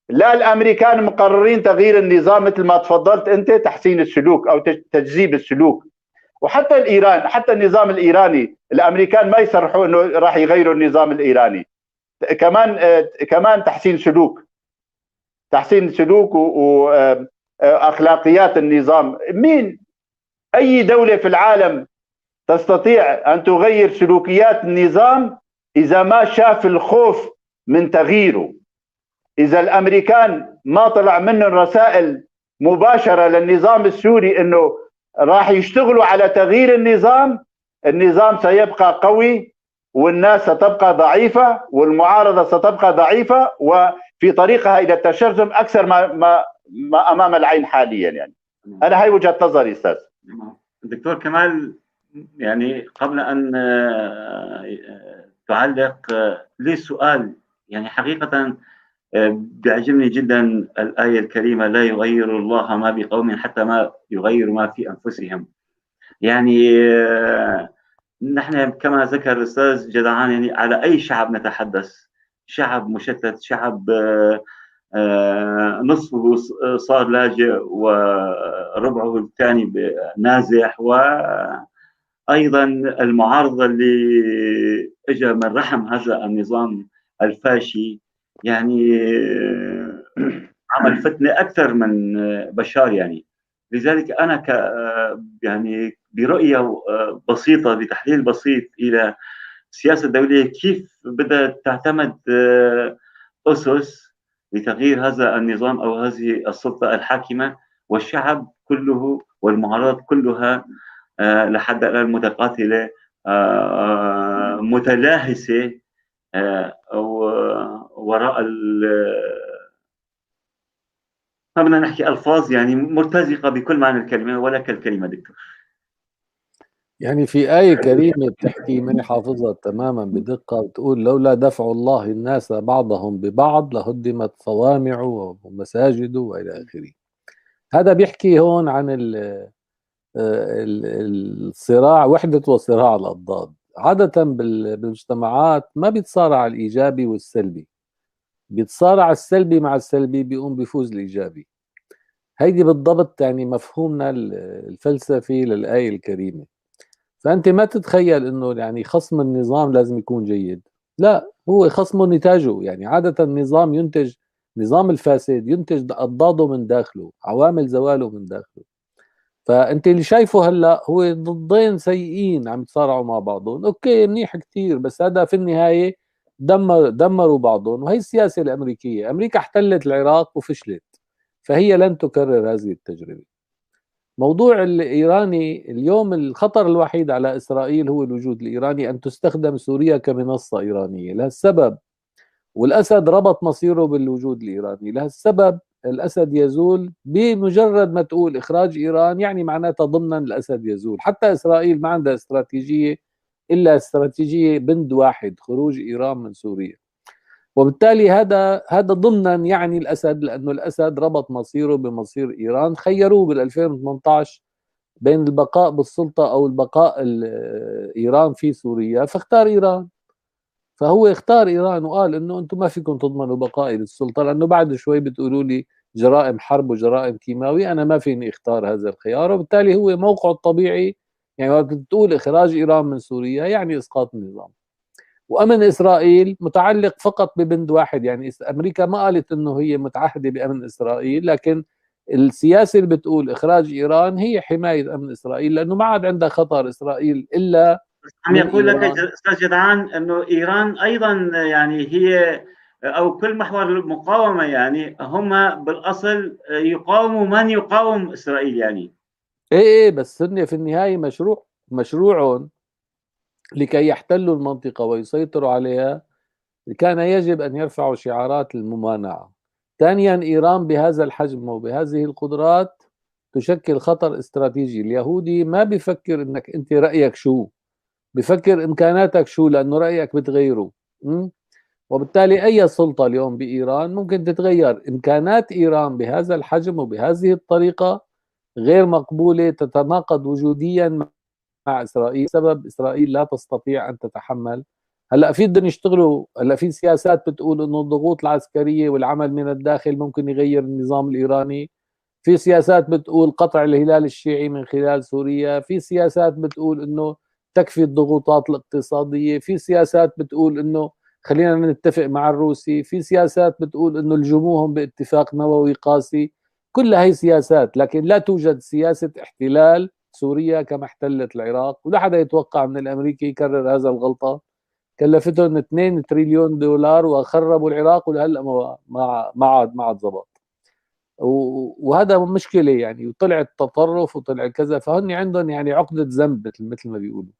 لا الأمريكان مقررين تغيير النظام مثل ما تفضلت أنت، تحسين السلوك أو تجذيب السلوك. وحتى الإيران، حتى النظام الإيراني، الأمريكان ما يصرحوا أنه راح يغيروا النظام الإيراني. كمان تحسين سلوك وأخلاقيات النظام. أي دولة في العالم تستطيع أن تغير سلوكيات النظام إذا ما شاف الخوف من تغييره؟ إذا الأمريكان ما طلع منهم رسائل مباشرة للنظام السوري أنه راح يشتغلوا على تغيير النظام سيبقى قوي، والناس ستبقى ضعيفة، والمعارضة ستبقى ضعيفة، وفي طريقها إلى التشرذم أكثر ما أمام العين حاليا. يعني أنا هاي وجهة نظري أستاذ. دكتور كمال، يعني قبل أن تعلق لي سؤال، يعني حقيقة بيعجبني جدا الآية الكريمة: لا يغير الله ما بقوم حتى ما يغيروا ما في أنفسهم. يعني نحن كما ذكر الأستاذ جدعان، يعني على أي شعب نتحدث، شعب مشتت، شعب نصفه صار لاجئ وربعه الثاني نازح، وأيضا المعارضة اللي اجى من رحم هذا النظام الفاشي، يعني عمل فتنة أكثر من بشار. يعني لذلك أنا يعني برؤية بسيطة، بتحليل بسيط إلى السياسة الدولية، كيف بدها تعتمد أسس لتغيير هذا النظام أو هذه السلطة الحاكمة، والشعب كله والمعارضات كلها لحد الآن متقاتلة متلاهسة وراء ما بدنا نحكي ألفاظ يعني مرتزقة بكل معنى الكلمة ولا كالكلمة. دكتور، يعني في آية كريمة بتحكي، ماني حافظها تماما بدقة، بتقول: لولا دفع الله الناس بعضهم ببعض لهدمت صوامع ومساجد وإلى آخره. هذا بيحكي هون عن الصراع، وحدة وصراع الأضداد. عادة بالمجتمعات ما بيتصارع الإيجابي والسلبي، بيتصارع السلبي مع السلبي، بيقوم بيفوز الإيجابي. هيدي بالضبط يعني مفهومنا الفلسفي للآية الكريمة. فأنت ما تتخيل إنه يعني خصم النظام لازم يكون جيد، لا، هو خصمه نتاجه. يعني عادة النظام ينتج، نظام الفاسد ينتج أضداده من داخله، عوامل زواله من داخله. فأنت اللي شايفه هلا هو ضدين سيئين عم يتصارعوا مع بعضهم، أوكي منيح كتير، بس هذا في النهاية دمروا بعضهم. وهي السياسة الأمريكية. أمريكا احتلت العراق وفشلت، فهي لن تكرر هذه التجربة. موضوع الإيراني اليوم، الخطر الوحيد على إسرائيل هو الوجود الإيراني، أن تستخدم سوريا كمنصة إيرانية. لهالسبب، والأسد ربط مصيره بالوجود الإيراني، لهالسبب الأسد يزول بمجرد ما تقول إخراج إيران، يعني معناتها ضمنا الأسد يزول. حتى إسرائيل ما عندها استراتيجية إلا استراتيجية بند واحد، خروج إيران من سوريا. وبالتالي هذا ضمنا يعني الأسد، لأنه الأسد ربط مصيره بمصير إيران. خيروه بال 2018 بين البقاء بالسلطة أو البقاء إيران في سوريا، فاختار إيران. فهو اختار إيران وقال إنه أنتم ما فيكم تضمنوا بقائي للسلطة، لأنه بعد شوي بتقولوا لي جرائم حرب وجرائم كيماوي، أنا ما فيني اختار هذا الخيار. وبالتالي هو موقعه الطبيعي، يعني وقت بتقول إخراج إيران من سوريا يعني إسقاط النظام. وأمن إسرائيل متعلق فقط ببند واحد، يعني أمريكا ما قالت إنه هي متعهدة بأمن إسرائيل، لكن السياسة اللي بتقول إخراج إيران هي حماية أمن إسرائيل، لأنه ما عاد عندها خطر إسرائيل إلا عم من يقول لك إيران. استاذ جدعان انه ايران ايضا يعني هي او كل محور المقاومه يعني هم بالاصل يقاوموا من يقاوم اسرائيل يعني. إيه بس هن في النهاية مشروعهم لكي يحتلوا المنطقة ويسيطروا عليها كان يجب أن يرفعوا شعارات الممانعة. ثانيا، إيران بهذا الحجم وبهذه القدرات تشكل خطر استراتيجي. اليهودي ما بيفكر انك انت رأيك شو، بفكر امكاناتك شو، لانه رأيك بتغيره. وبالتالي اي سلطة اليوم بإيران ممكن تتغير. امكانات إيران بهذا الحجم وبهذه الطريقة غير مقبولة، تتناقض وجوديا مع إسرائيل. سبب إسرائيل لا تستطيع أن تتحمل. هلا في بدهم يشتغلوا، هلا في سياسات بتقول انه الضغوط العسكريه والعمل من الداخل ممكن يغير النظام الايراني. في سياسات بتقول قطع الهلال الشيعي من خلال سوريا. في سياسات بتقول انه تكفي الضغوطات الاقتصاديه. في سياسات بتقول انه خلينا نتفق مع الروسي. في سياسات بتقول انه الجموهم باتفاق نووي قاسي. كل هي سياسات، لكن لا توجد سياسه احتلال سوريا كما احتلت العراق. ولا حدا يتوقع من الامريكي يكرر هذا الغلطه. كلفتهم 2 تريليون دولار وخربوا العراق، ولهلا ما عاد ضبط. وهذا مشكله يعني. وطلع التطرف وطلع كذا، فهن عندهم يعني عقده ذنب مثل ما بيقولوا.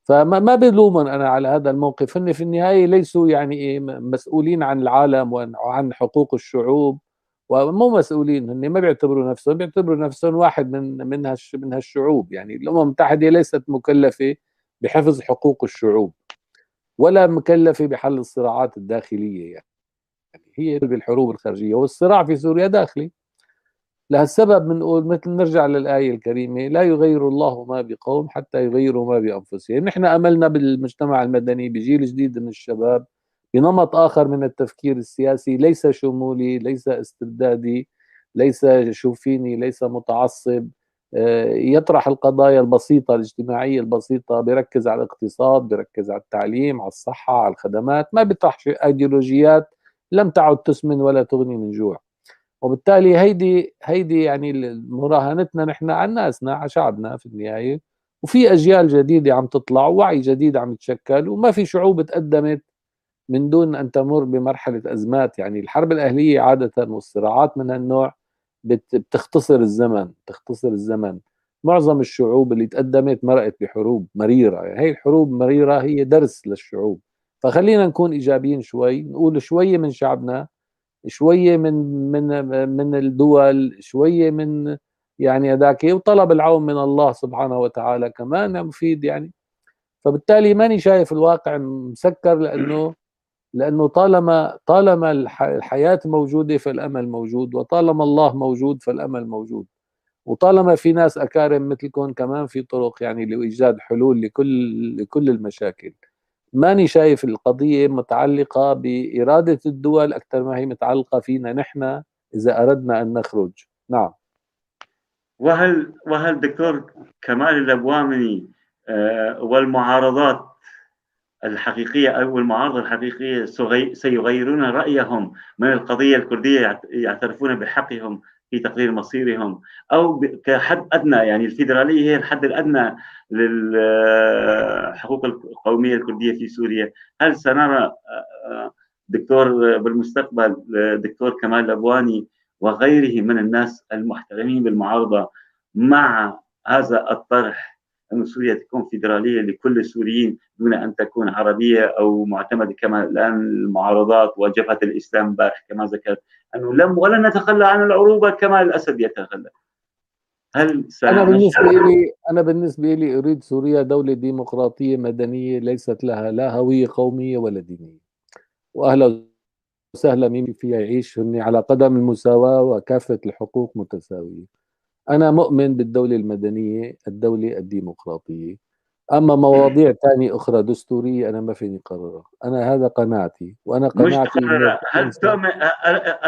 فما بلومن انا على هذا الموقف. هن في النهايه ليسوا يعني إيه مسؤولين عن العالم وعن حقوق الشعوب، ومو مسؤولين. هن ما بيعتبروا نفسهم واحد من هالشعوب. يعني الامم المتحده ليست مكلفه بحفظ حقوق الشعوب ولا مكلفه بحل الصراعات الداخليه. يعني هي بالحروب الخارجيه، والصراع في سوريا داخلي. لهالسبب بنقول مثل نرجع للآية الكريمة: لا يغير الله ما بقوم حتى يغيروا ما بأنفسهم. نحن أملنا بالمجتمع المدني، بجيل جديد من الشباب، بنمط آخر من التفكير السياسي، ليس شمولي، ليس استبدادي، ليس شوفيني، ليس متعصب، يطرح القضايا البسيطة الاجتماعية البسيطة، بيركز على الاقتصاد، بيركز على التعليم، على الصحة، على الخدمات، ما بيطرح أيديولوجيات لم تعد تسمن ولا تغني من جوع. وبالتالي هيدي يعني مراهنتنا نحن على ناسنا، على شعبنا في النهايه. وفي اجيال جديده عم تطلع، ووعي جديد عم يتشكل، وما في شعوب تقدمت من دون ان تمر بمرحله ازمات. يعني الحرب الاهليه عاده والصراعات من هالنوع بتختصر الزمن. معظم الشعوب اللي تقدمت مرقت بحروب مريره. يعني هي الحروب مريره هي درس للشعوب. فخلينا نكون ايجابيين شوي، نقول شويه من شعبنا، شويه من الدول، شويه من يعني هذاك، وطلب العون من الله سبحانه وتعالى كمان مفيد يعني. فبالتالي ماني شايف الواقع مسكر، لانه طالما الحياه موجوده فالامل موجود، وطالما الله موجود فالامل موجود، وطالما في ناس اكارم مثلكم كمان في طرق يعني لايجاد حلول لكل المشاكل. ماني شايف القضية متعلقة بإرادة الدول أكثر ما هي متعلقة فينا نحن إذا أردنا أن نخرج. نعم. وهل دكتور كمال اللبوامني والمعارضات الحقيقية أو المعارضة الحقيقية سيغيرون رأيهم من القضية الكردية، يعترفون بحقهم في تقرير مصيرهم، أو كحد أدنى يعني الفيدرالية هي الحد الأدنى للحقوق القومية الكردية في سوريا؟ هل سنرى دكتور بالمستقبل دكتور كمال لبواني وغيره من الناس المحترمين بالمعارضة مع هذا الطرح أن سوريا تكون فيدرالية لكل السوريين دون أن تكون عربية أو معتمدة كما الآن المعارضات وجبهة الإسلام باخ كما ذكرت، أنه لم ولن نتخلى عن العروبة كما الأسد يتخلى. هل أنا بالنسبة لي أريد سوريا دولة ديمقراطية مدنية ليست لها لا هوية قومية ولا دينية، وأهلا وسهلا مين فيها يعيش على قدم المساواة وكافة الحقوق متساوية. أنا مؤمن بالدولة المدنية، الدولة الديمقراطية. أما مواضيع تانية أخرى دستورية أنا ما فيني قررها، أنا هذا قناعتي، وأنا مش قناعتي تقرر. هل تؤمن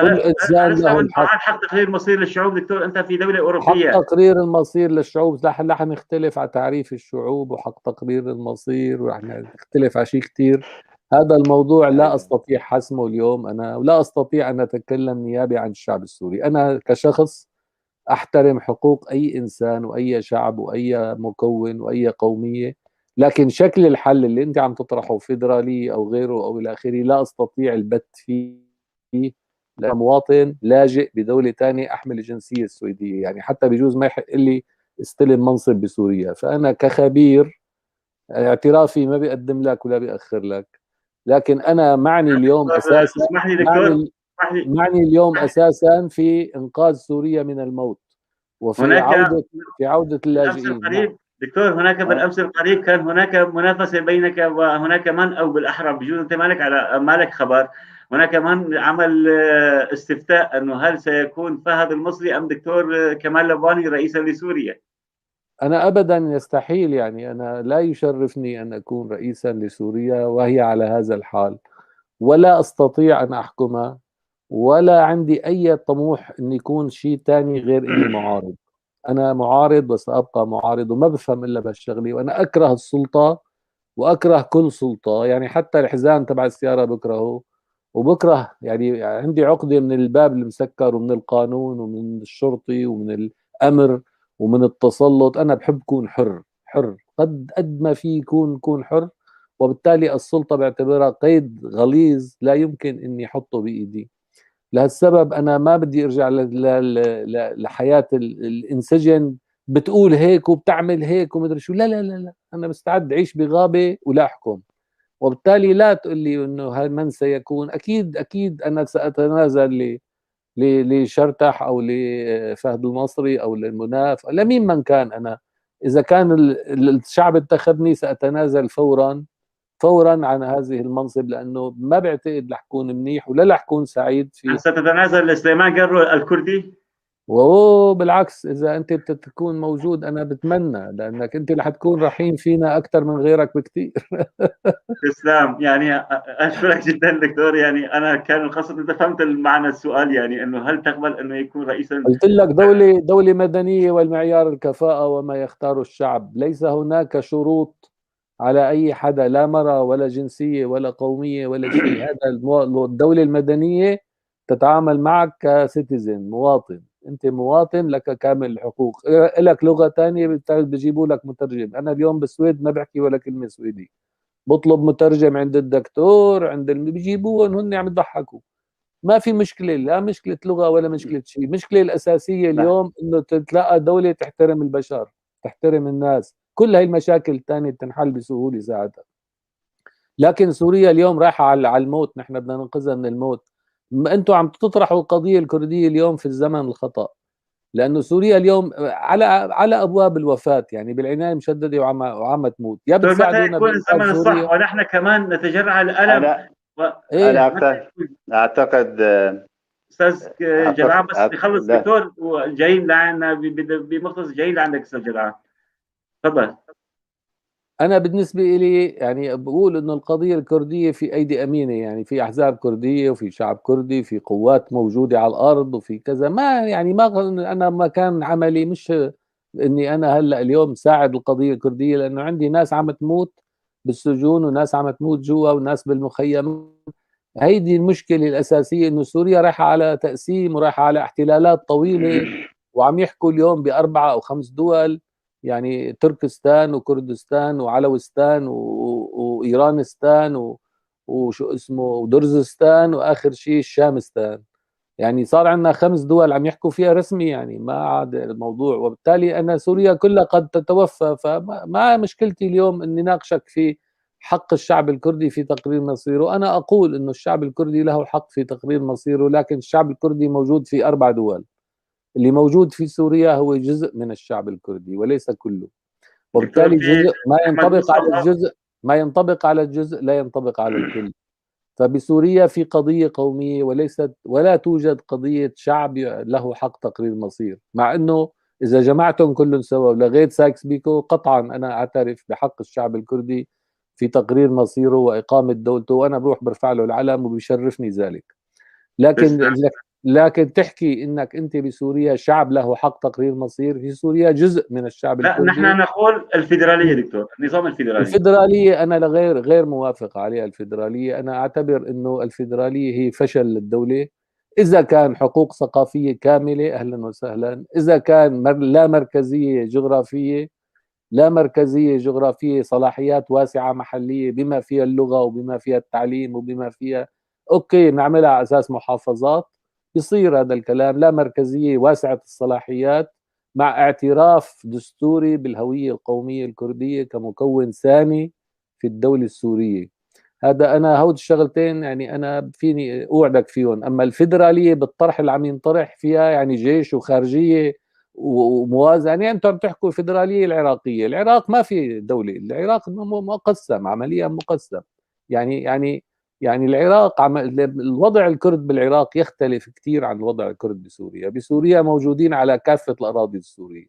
كل إنسان له الحق حق تغيير مصير للشعوب؟ دكتور أنت في دولة حق أوروبية. تقرير المصير للشعوب، رح نختلف على تعريف الشعوب وحق تقرير المصير، ورح نختلف على شيء كثير. هذا الموضوع لا أستطيع حسمه اليوم أنا، ولا أستطيع أن أتكلم نيابي عن الشعب السوري. أنا كشخص أحترم حقوق أي إنسان وأي شعب وأي مكون وأي قومية، لكن شكل الحل اللي أنت عم تطرحه فيدرالي أو غيره أو إلى آخره لا أستطيع البت فيه، لمواطن لاجئ بدولة تانية أحمل الجنسية السويدية، يعني حتى بيجوز ما يحق لي استلم منصب بسوريا. فأنا كخبير اعترافي ما بيقدم لك ولا بيأخر لك، لكن أنا معني اليوم أساسا اسمح لي دكتور، معني اليوم أساسا في إنقاذ سوريا من الموت وفي هناك عودة اللاجئين. القريب دكتور، هناك بالأمس القريب كان هناك منافسة بينك وهناك من، أو بالأحرى بجوز أنت مالك خبر، هناك من عمل استفتاء أنه هل سيكون فهد المصري أم دكتور كمال لبواني رئيسا لسوريا؟ أنا أبدا يستحيل، يعني أنا لا يشرفني أن أكون رئيسا لسوريا وهي على هذا الحال، ولا أستطيع أن أحكمها، ولا عندي أي طموح أن يكون شيء تاني غير أني معارض. أنا معارض وسأبقى معارض، وما بفهم إلا بهالشغلة، وأنا أكره السلطة وأكره كل سلطة، يعني حتى الحزام تبع السيارة بكرهه، وبكره يعني عندي عقدة من الباب المسكر ومن القانون ومن الشرطي ومن الأمر ومن التسلط. أنا بحب كون حر قد ما في كون حر، وبالتالي السلطة بعتبرها قيد غليظ لا يمكن أني أحطه بإيدي. لهالسبب أنا ما بدي أرجع لحياة الانسجن، بتقول هيك وبتعمل هيك ومدري شو. لا لا لا لا، أنا مستعد أعيش بغابة ولا أحكم، وبالتالي لا تقول لي أنه من سيكون. أكيد أنا سأتنازل لشرتح أو لفهد المصري أو للمناف، لمين من كان. أنا إذا كان الشعب انتخبني سأتنازل فورا عن هذه المنصب، لأنه ما بعتقد رح كون منيح ولا رح كون سعيد فيه. ستتنازل لسليمان قرو الكردي؟ بالعكس، إذا أنت بتكون موجود أنا بتمنى، لأنك أنت رح تكون رحيم فينا أكثر من غيرك بكثير. تسلم، يعني أشكرك جدا دكتور. يعني أنا كان القصد أنت فهمت المعنى السؤال، يعني أنه هل تقبل أنه يكون رئيسا؟ قلت لك دولة مدنية والمعيار الكفاءة وما يختار الشعب، ليس هناك شروط على أي حدا، لا مرأة ولا جنسية ولا قومية ولا شيء. هذا الدولة المدنية تتعامل معك كسيتيزن، مواطن، أنت مواطن لك كامل الحقوق، لك لغة تانية بيجيبوا لك مترجم. أنا اليوم بالسويد ما بحكي ولا كلمة سويدي، بطلب مترجم عند الدكتور، بيجيبوهم هن عم يضحكوا. ما في مشكلة، لا مشكلة لغة ولا مشكلة شيء. المشكلة الأساسية اليوم إنه تتلاقى دولة تحترم البشر، تحترم الناس. كل هاي المشاكل الثانية بتنحل بسهولة ساعتها. لكن سوريا اليوم رايحة على الموت، نحن بدنا ننقذها من الموت. أنتم عم تطرحوا القضية الكردية اليوم في الزمن الخطأ، لأنه سوريا اليوم على أبواب الوفاة، يعني بالعناية المشددة وعم تموت. يا بتساعدونا متى يكون الزمن الصح ونحن كمان نتجرع الألم؟ أنا أعتقد استاذ جلعان بس بيخلص دكتور وجايين لعنا بمختص، جايين لعندك استاذ جلعان، تفضل. أنا بالنسبة لي يعني بقول إنه القضية الكردية في أيدي أمينة، يعني في أحزاب كردية وفي شعب كردي، في قوات موجودة على الأرض وفي كذا. ما يعني ما أنا ما كان عملي مش إني أنا هلأ اليوم ساعد القضية الكردية، لأنه عندي ناس عم تموت بالسجون وناس عم تموت جوا وناس بالمخيم. هيدي المشكلة الأساسية، إنه سوريا رايحة على تقسيم ورايحة على احتلالات طويلة، وعم يحكوا اليوم بأربعة أو خمس دول، يعني تركستان وكردستان وعلوستان وإيرانستان وشو اسمه ودرزستان، وآخر شيء الشامستان. يعني صار عندنا 5 دول عم يحكوا فيها رسمي، يعني ما عاد الموضوع. وبالتالي أنا سوريا كلها قد تتوفى، فما مشكلتي اليوم أني ناقشك في حق الشعب الكردي في تقرير مصيره. أنا أقول أنه الشعب الكردي له الحق في تقرير مصيره، لكن الشعب الكردي موجود في 4 دول. اللي موجود في سوريا هو جزء من الشعب الكردي وليس كله، دكتور وبالتالي في جزء ما احمد ينطبق على مصطفى. الجزء، ما ينطبق على الجزء لا ينطبق على الكل. فبسوريا في قضية قومية ولا توجد قضية شعب له حق تقرير مصير، مع أنه إذا جمعتهم كلهم سوا ولغيت سايكس بيكو قطعا أنا أعترف بحق الشعب الكردي في تقرير مصيره وإقامة دولته، وأنا بروح برفع له العلم وبيشرفني ذلك. لكن تحكي انك انت بسوريا شعب له حق تقرير مصير، في سوريا جزء من الشعب لا، الكردي. نحن نقول الفيدراليه دكتور، النظام الفيدرالي. الفيدراليه انا غير موافق عليها. الفيدراليه انا اعتبر انه الفيدراليه هي فشل للدوله. اذا كان حقوق ثقافيه كامله اهلا وسهلا، اذا كان لا مركزيه جغرافيه، صلاحيات واسعه محليه بما فيها اللغه وبما فيها التعليم وبما فيها، اوكي نعملها على اساس محافظات، يصير هذا الكلام. لا مركزيه واسعه الصلاحيات مع اعتراف دستوري بالهويه القوميه الكرديه كمكون ثاني في الدوله السوريه. هذا انا هود الشغلتين يعني انا فيني اوعدك فيهم. اما الفيدراليه بالطرح اللي عم ينطرح فيها يعني جيش وخارجيه وموازنه، يعني انتم عم تحكوا الفيدراليه العراقيه، العراق ما في دوله، العراق مقسم، عمليا مقسم. يعني العراق الوضع الكرد بالعراق يختلف كثير عن الوضع الكرد بسوريا. بسوريا موجودين على كافه الاراضي السوريه،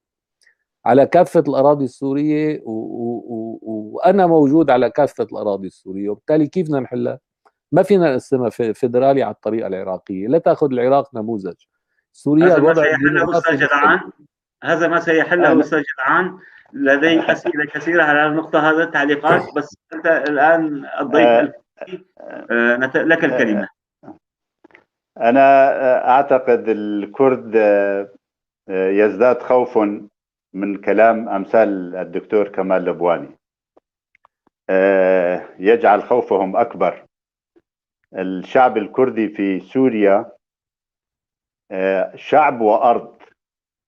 على كافه الاراضي السوريه، وانا موجود على كافه الاراضي السوريه، وبالتالي كيف بدنا نحلها؟ ما فينا نقسمها فيدرالي على الطريقه العراقيه. لا تاخذ العراق نموذج، سوريا هذا ما الوضع سيحله الديموغرافي استاذ جدعان، هذا ما سيحله استاذ جدعان. لدي اسئله كثيره على النقطه، هذا تعليقات، بس انت الان الضيف لك الكلمه. أنا أعتقد الكرد يزداد خوف من كلام أمثال الدكتور كمال لبواني، يجعل خوفهم أكبر. الشعب الكردي في سوريا شعب وأرض،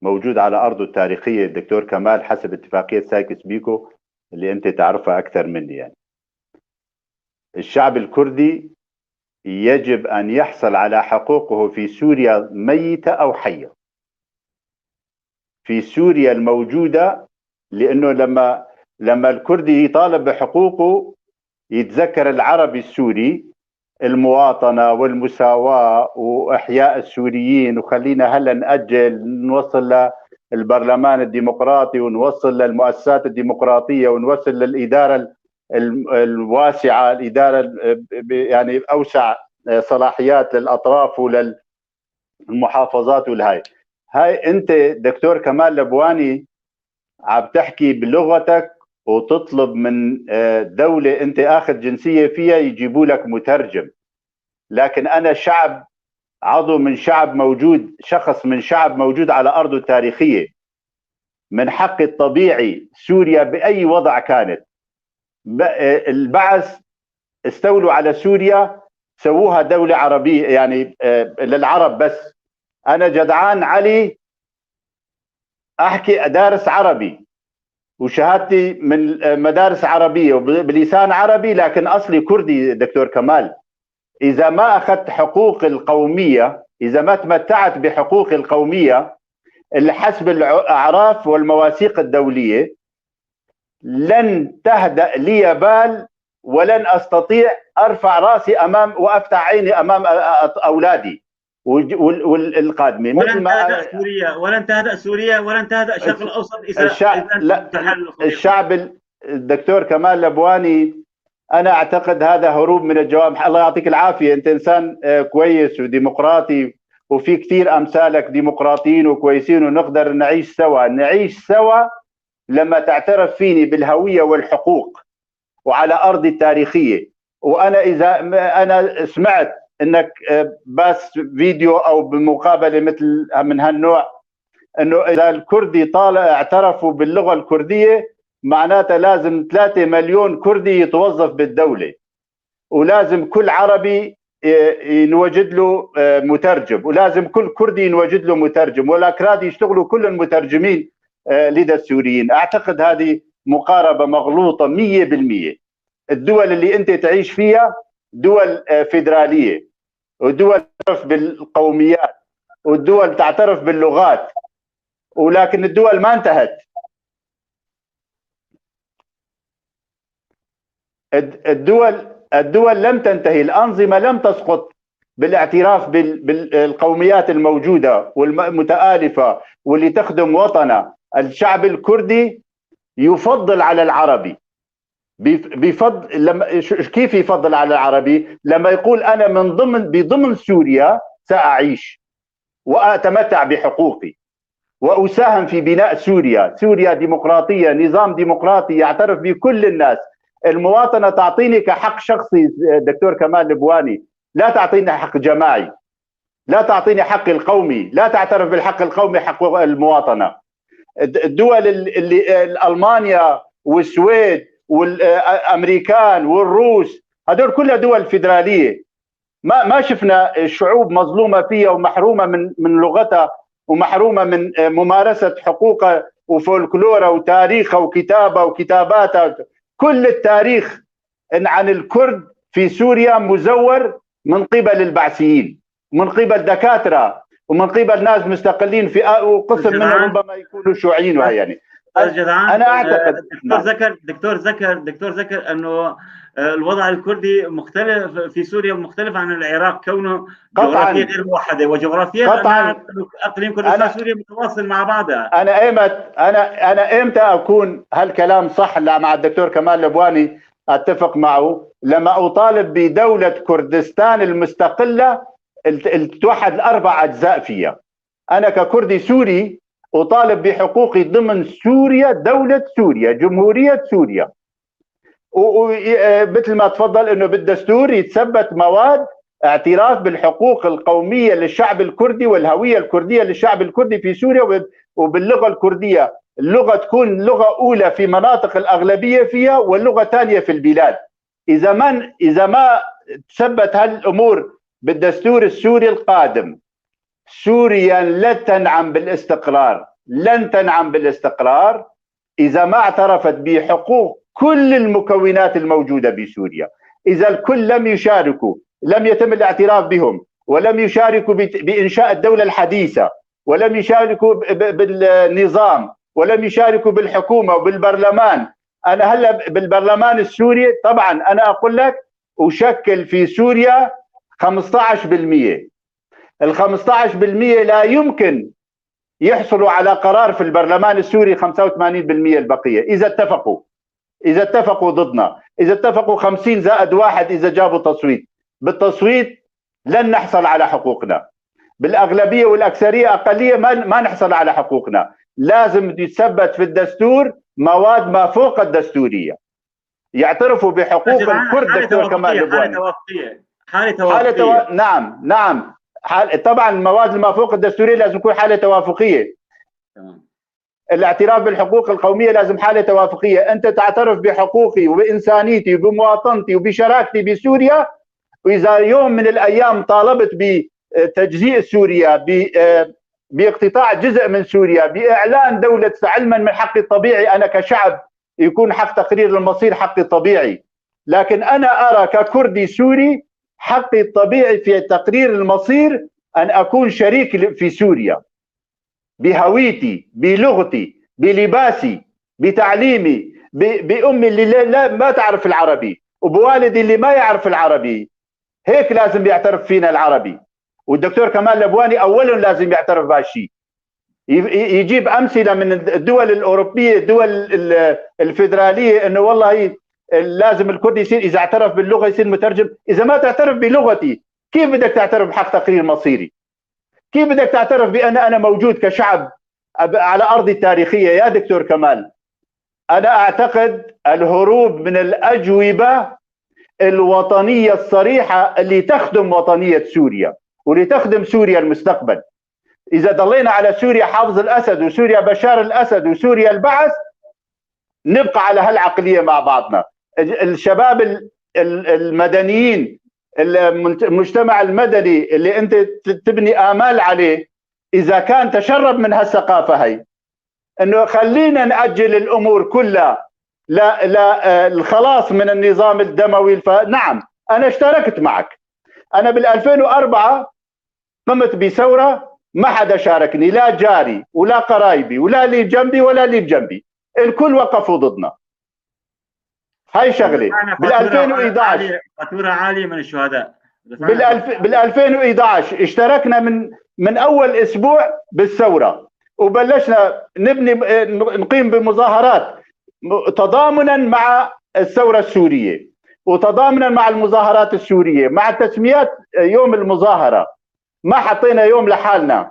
موجود على أرضه التاريخية الدكتور كمال حسب اتفاقية سايكس بيكو اللي أنت تعرفها أكثر مني. يعني الشعب الكردي يجب أن يحصل على حقوقه في سوريا ميتة أو حية، في سوريا الموجودة، لأنه لما الكردي يطالب بحقوقه يتذكر العربي السوري، المواطنة والمساواة وإحياء السوريين، وخلينا هلا نأجل نوصل للبرلمان الديمقراطي ونوصل للمؤسسات الديمقراطية ونوصل للإدارة الواسعة، الإدارة يعني أوسع صلاحيات للأطراف وللمحافظات. هاي أنت دكتور كمال لبواني عم تحكي بلغتك وتطلب من دولة أنت آخذ جنسية فيها يجيبوا لك مترجم. لكن أنا شعب، عضو من شعب موجود، شخص من شعب موجود على أرضه التاريخية، من حق الطبيعي سوريا بأي وضع كانت. البعث استولوا على سوريا، سووها دولة عربية يعني للعرب بس. أنا جدعان علي أحكي دارس عربي وشهادتي من مدارس عربية وبلسان عربي، لكن أصلي كردي دكتور كمال. إذا ما أخذت حقوق القومية، إذا ما تمتعت بحقوق القومية اللي حسب الأعراف والمواثيق الدولية، لن تهدأ لي بال ولن أستطيع أرفع رأسي أمام وأفتح عيني أمام أولادي والقادمين. ولن تهدأ سوريا، ولن تهدأ سوريا، ولن تهدأ الشرق الأوسط الشعب الدكتور كمال لبواني، أنا أعتقد هذا هروب من الجواب. الله يعطيك العافية، أنت إنسان كويس وديمقراطي، وفي كثير أمثالك ديمقراطيين وكويسين، ونقدر نعيش سوا لما تعترف فيني بالهوية والحقوق وعلى أرضي التاريخية. وأنا إذا أنا سمعت أنك بس فيديو أو بمقابلة مثل من هالنوع، أنه إذا الكردي طالع اعترفوا باللغة الكردية معناته لازم 3 مليون كردي يتوظف بالدولة، ولازم كل عربي نوجد له مترجم، ولازم كل كردي نوجد له مترجم، والاكراد يشتغلوا كل مترجمين لدى السوريين. اعتقد هذه مقاربه مغلوطه 100%. الدول اللي انت تعيش فيها دول فيدراليه، ودول تعترف بالقوميات، والدول تعترف باللغات، ولكن الدول ما انتهت. الدول لم تنتهي، الأنظمة لم تسقط بالاعتراف بالقوميات الموجودة والمتآلفة واللي تخدم وطنها. الشعب الكردي يفضل على العربي، كيف يفضل على العربي؟ لما يقول أنا بضمن سوريا سأعيش وأتمتع بحقوقي وأساهم في بناء سوريا ديمقراطية، نظام ديمقراطي يعترف به كل الناس. المواطنة تعطيني كحق شخصي دكتور كمال البواني، لا تعطيني حق جماعي، لا تعطيني حق القومي، لا تعترف بالحق القومي حق المواطنة. الدول اللي ألمانيا والسويد والأمريكان والروس هذول كلها دول فيدرالية، ما شفنا شعوب مظلومة فيها ومحرومة من لغتها ومحرومة من ممارسة حقوقها وفولكلورها وتاريخها وكتابها وكتاباتها. كل التاريخ عن الكرد في سوريا مزور من قبل البعثيين، من قبل دكاترة، ومن قبل ناس مستقلين في وقسم منهم ربما يكونوا شيوعيين. يعني أنا أعتقد دكتور ذكر أنه الوضع الكردي مختلف في سوريا، مختلف عن العراق كونه جغرافيا غير موحدة، وجغرافيا أقليم كردستان سوريا متواصل مع بعضها. أنا إمتى أكون هالكلام صح مع الدكتور كمال البواني أتفق معه؟ لما أطالب بدولة كردستان المستقلة توحد الأربع أجزاء فيها. أنا ككردي سوري أطالب بحقوقي ضمن سوريا، دولة سوريا، جمهورية سوريا. ومثل ما تفضل انه بالدستور يتثبت مواد اعتراف بالحقوق القوميه للشعب الكردي والهويه الكرديه للشعب الكردي في سوريا، وباللغه الكرديه اللغه تكون لغه اولى في مناطق الاغلبيه فيها واللغه الثانيه في البلاد. اذا ما تثبت هالامور بالدستور السوري القادم، سوريا لن تنعم بالاستقرار، لن تنعم بالاستقرار اذا ما اعترفت بحقوق كل المكونات الموجودة بسوريا. إذا الكل لم يشاركوا، لم يتم الاعتراف بهم، ولم يشاركوا بإنشاء الدولة الحديثة، ولم يشاركوا بالنظام، ولم يشاركوا بالحكومة وبالبرلمان. أنا هلا بالبرلمان السوري طبعا أنا أقول لك أشكل في سوريا 15%. ال 15% لا يمكن يحصلوا على قرار في البرلمان السوري 85% البقية إذا اتفقوا ضدنا، إذا اتفقوا 50 زائد 1 إذا جابوا تصويت. بالتصويت لن نحصل على حقوقنا، بالأغلبية والأكثرية أقلية ما نحصل على حقوقنا. لازم يتثبت في الدستور مواد ما فوق الدستورية، يعترفوا بحقوق الكرد. دكتور كمال البواني، حالة توافقية. نعم طبعا المواد ما فوق الدستورية لازم تكون حالة توافقية. الاعتراف بالحقوق القومية لازم حالة توافقية. أنت تعترف بحقوقي وبإنسانيتي وبمواطنتي وبشراكتي بسوريا، وإذا يوم من الأيام طالبت بتجزيء سوريا، باقتطاع جزء من سوريا، بإعلان دولة علما من حقي الطبيعي أنا كشعب يكون حق تقرير المصير حقي الطبيعي. لكن أنا أرى ككردي سوري حقي الطبيعي في تقرير المصير أن أكون شريك في سوريا بهويتي، بلغتي، بلباسي، بتعليمي، بأمي اللي ما تعرف العربي، وبوالدي اللي ما يعرف العربي. هيك لازم يعترف فينا العربي. والدكتور كمال البواني أولا لازم يعترف بهالشيء، يجيب أمثلة من الدول الأوروبية، الدول الفيدرالية، إنه والله لازم الكردي يصير إذا اعترف باللغة يصير مترجم. إذا ما تعترف بلغتي كيف بدك تعترف بحق تقرير مصيري؟ كيف بدك تعترف بأن أنا موجود كشعب على أرضي التاريخية؟ يا دكتور كمال، أنا أعتقد الهروب من الأجوبة الوطنية الصريحة اللي تخدم وطنية سوريا واللي تخدم سوريا المستقبل. إذا ضلينا على سوريا حافظ الأسد وسوريا بشار الأسد وسوريا البعث، نبقى على هالعقلية مع بعضنا. الشباب المدنيين المجتمع المدني اللي انت تبني امال عليه، اذا كان تشرب من هالثقافه هي انه خلينا ناجل الامور كلها لا الخلاص من النظام الدموي، فنعم انا اشتركت معك. انا بال 2004 قمت بثوره ما حدا شاركني، لا جاري ولا قرايبي ولا اللي جنبي ولا اللي بجنبي، الكل وقفوا ضدنا. هاي شغله. بال 2011 فاتوره عاليه من الشهداء. بال 2011 اشتركنا من اول اسبوع بالثوره، وبلشنا نقيم بمظاهرات تضامنا مع الثوره السوريه، وتضامنا مع المظاهرات السوريه، مع تسميات يوم المظاهره. ما حطينا يوم لحالنا،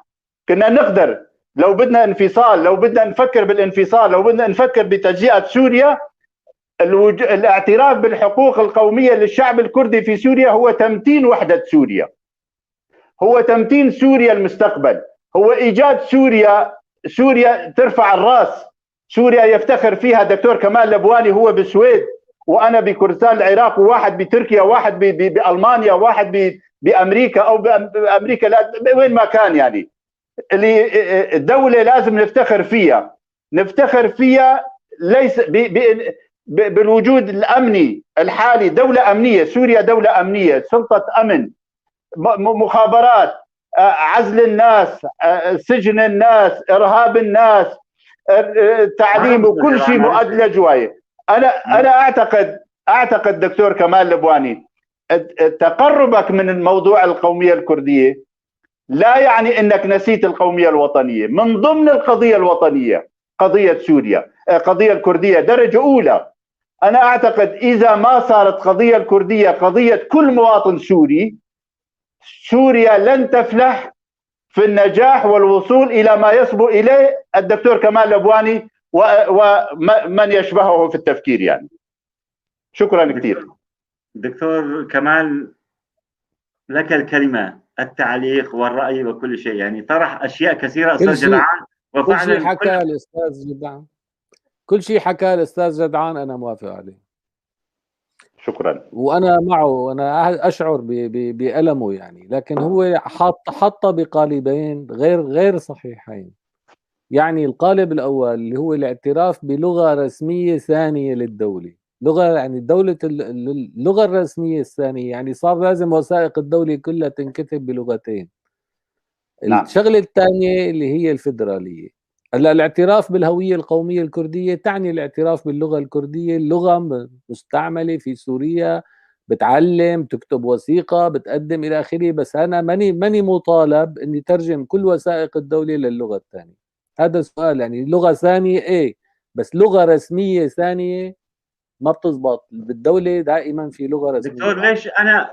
كنا نقدر لو بدنا انفصال، لو بدنا نفكر بالانفصال، لو بدنا نفكر بتجزئه سوريا. الاعتراف بالحقوق القوميه للشعب الكردي في سوريا هو تمتين وحده سوريا، هو تمتين سوريا المستقبل، هو ايجاد سوريا ترفع الراس، سوريا يفتخر فيها دكتور كمال لبواني هو بالسويد، وانا بكردستان العراق، وواحد بتركيا، واحد بالمانيا، واحد بامريكا او بامريكا، وين ما كان. يعني اللي الدوله لازم نفتخر فيها ليس بالوجود الامني الحالي. دوله امنيه، سوريا دوله امنيه، سلطه امن، مخابرات، عزل الناس، سجن الناس، ارهاب الناس، تعليم، وكل شيء مؤدلج. انا اعتقد دكتور كمال لبواني تقربك من الموضوع القوميه الكرديه لا يعني انك نسيت القوميه الوطنيه. من ضمن القضيه الوطنيه قضيه سوريا، قضيه الكرديه درجه اولى. انا اعتقد اذا ما صارت قضيه الكرديه قضيه كل مواطن سوري، سوريا لن تفلح في النجاح والوصول الى ما يصبو اليه الدكتور كمال لبواني ومن يشبهه في التفكير. يعني شكرا كثير دكتور كمال، لك الكلمه، التعليق والراي وكل شيء. يعني طرح اشياء كثيره استاذ جدعان، وفعلا كل شيء حكى الاستاذ جدعان، كل شيء حكى الاستاذ جدعان انا موافق عليه. شكرا. وانا معه، انا اشعر بألمه يعني، لكن هو حط بقالبين غير صحيحين. يعني القالب الاول اللي هو الاعتراف بلغه رسميه ثانيه للدوله، لغه يعني اللغه الرسميه الثانيه، يعني صار لازم وثائق الدوله كلها تنكتب بلغتين. نعم. الشغله الثانيه اللي هي الفيدراليه. هلا الاعتراف بالهويه القوميه الكرديه تعني الاعتراف باللغه الكرديه، اللغه مستعمله في سوريا، بتعلم، تكتب وثيقه، بتقدم الى اخره، بس انا ماني مطالب اني ترجم كل وثائق الدوله للغه الثانيه. هذا السؤال. يعني لغه ثانيه ايه، بس لغه رسميه ثانيه ما بتزبط. بالدوله دائما في لغه رسميه.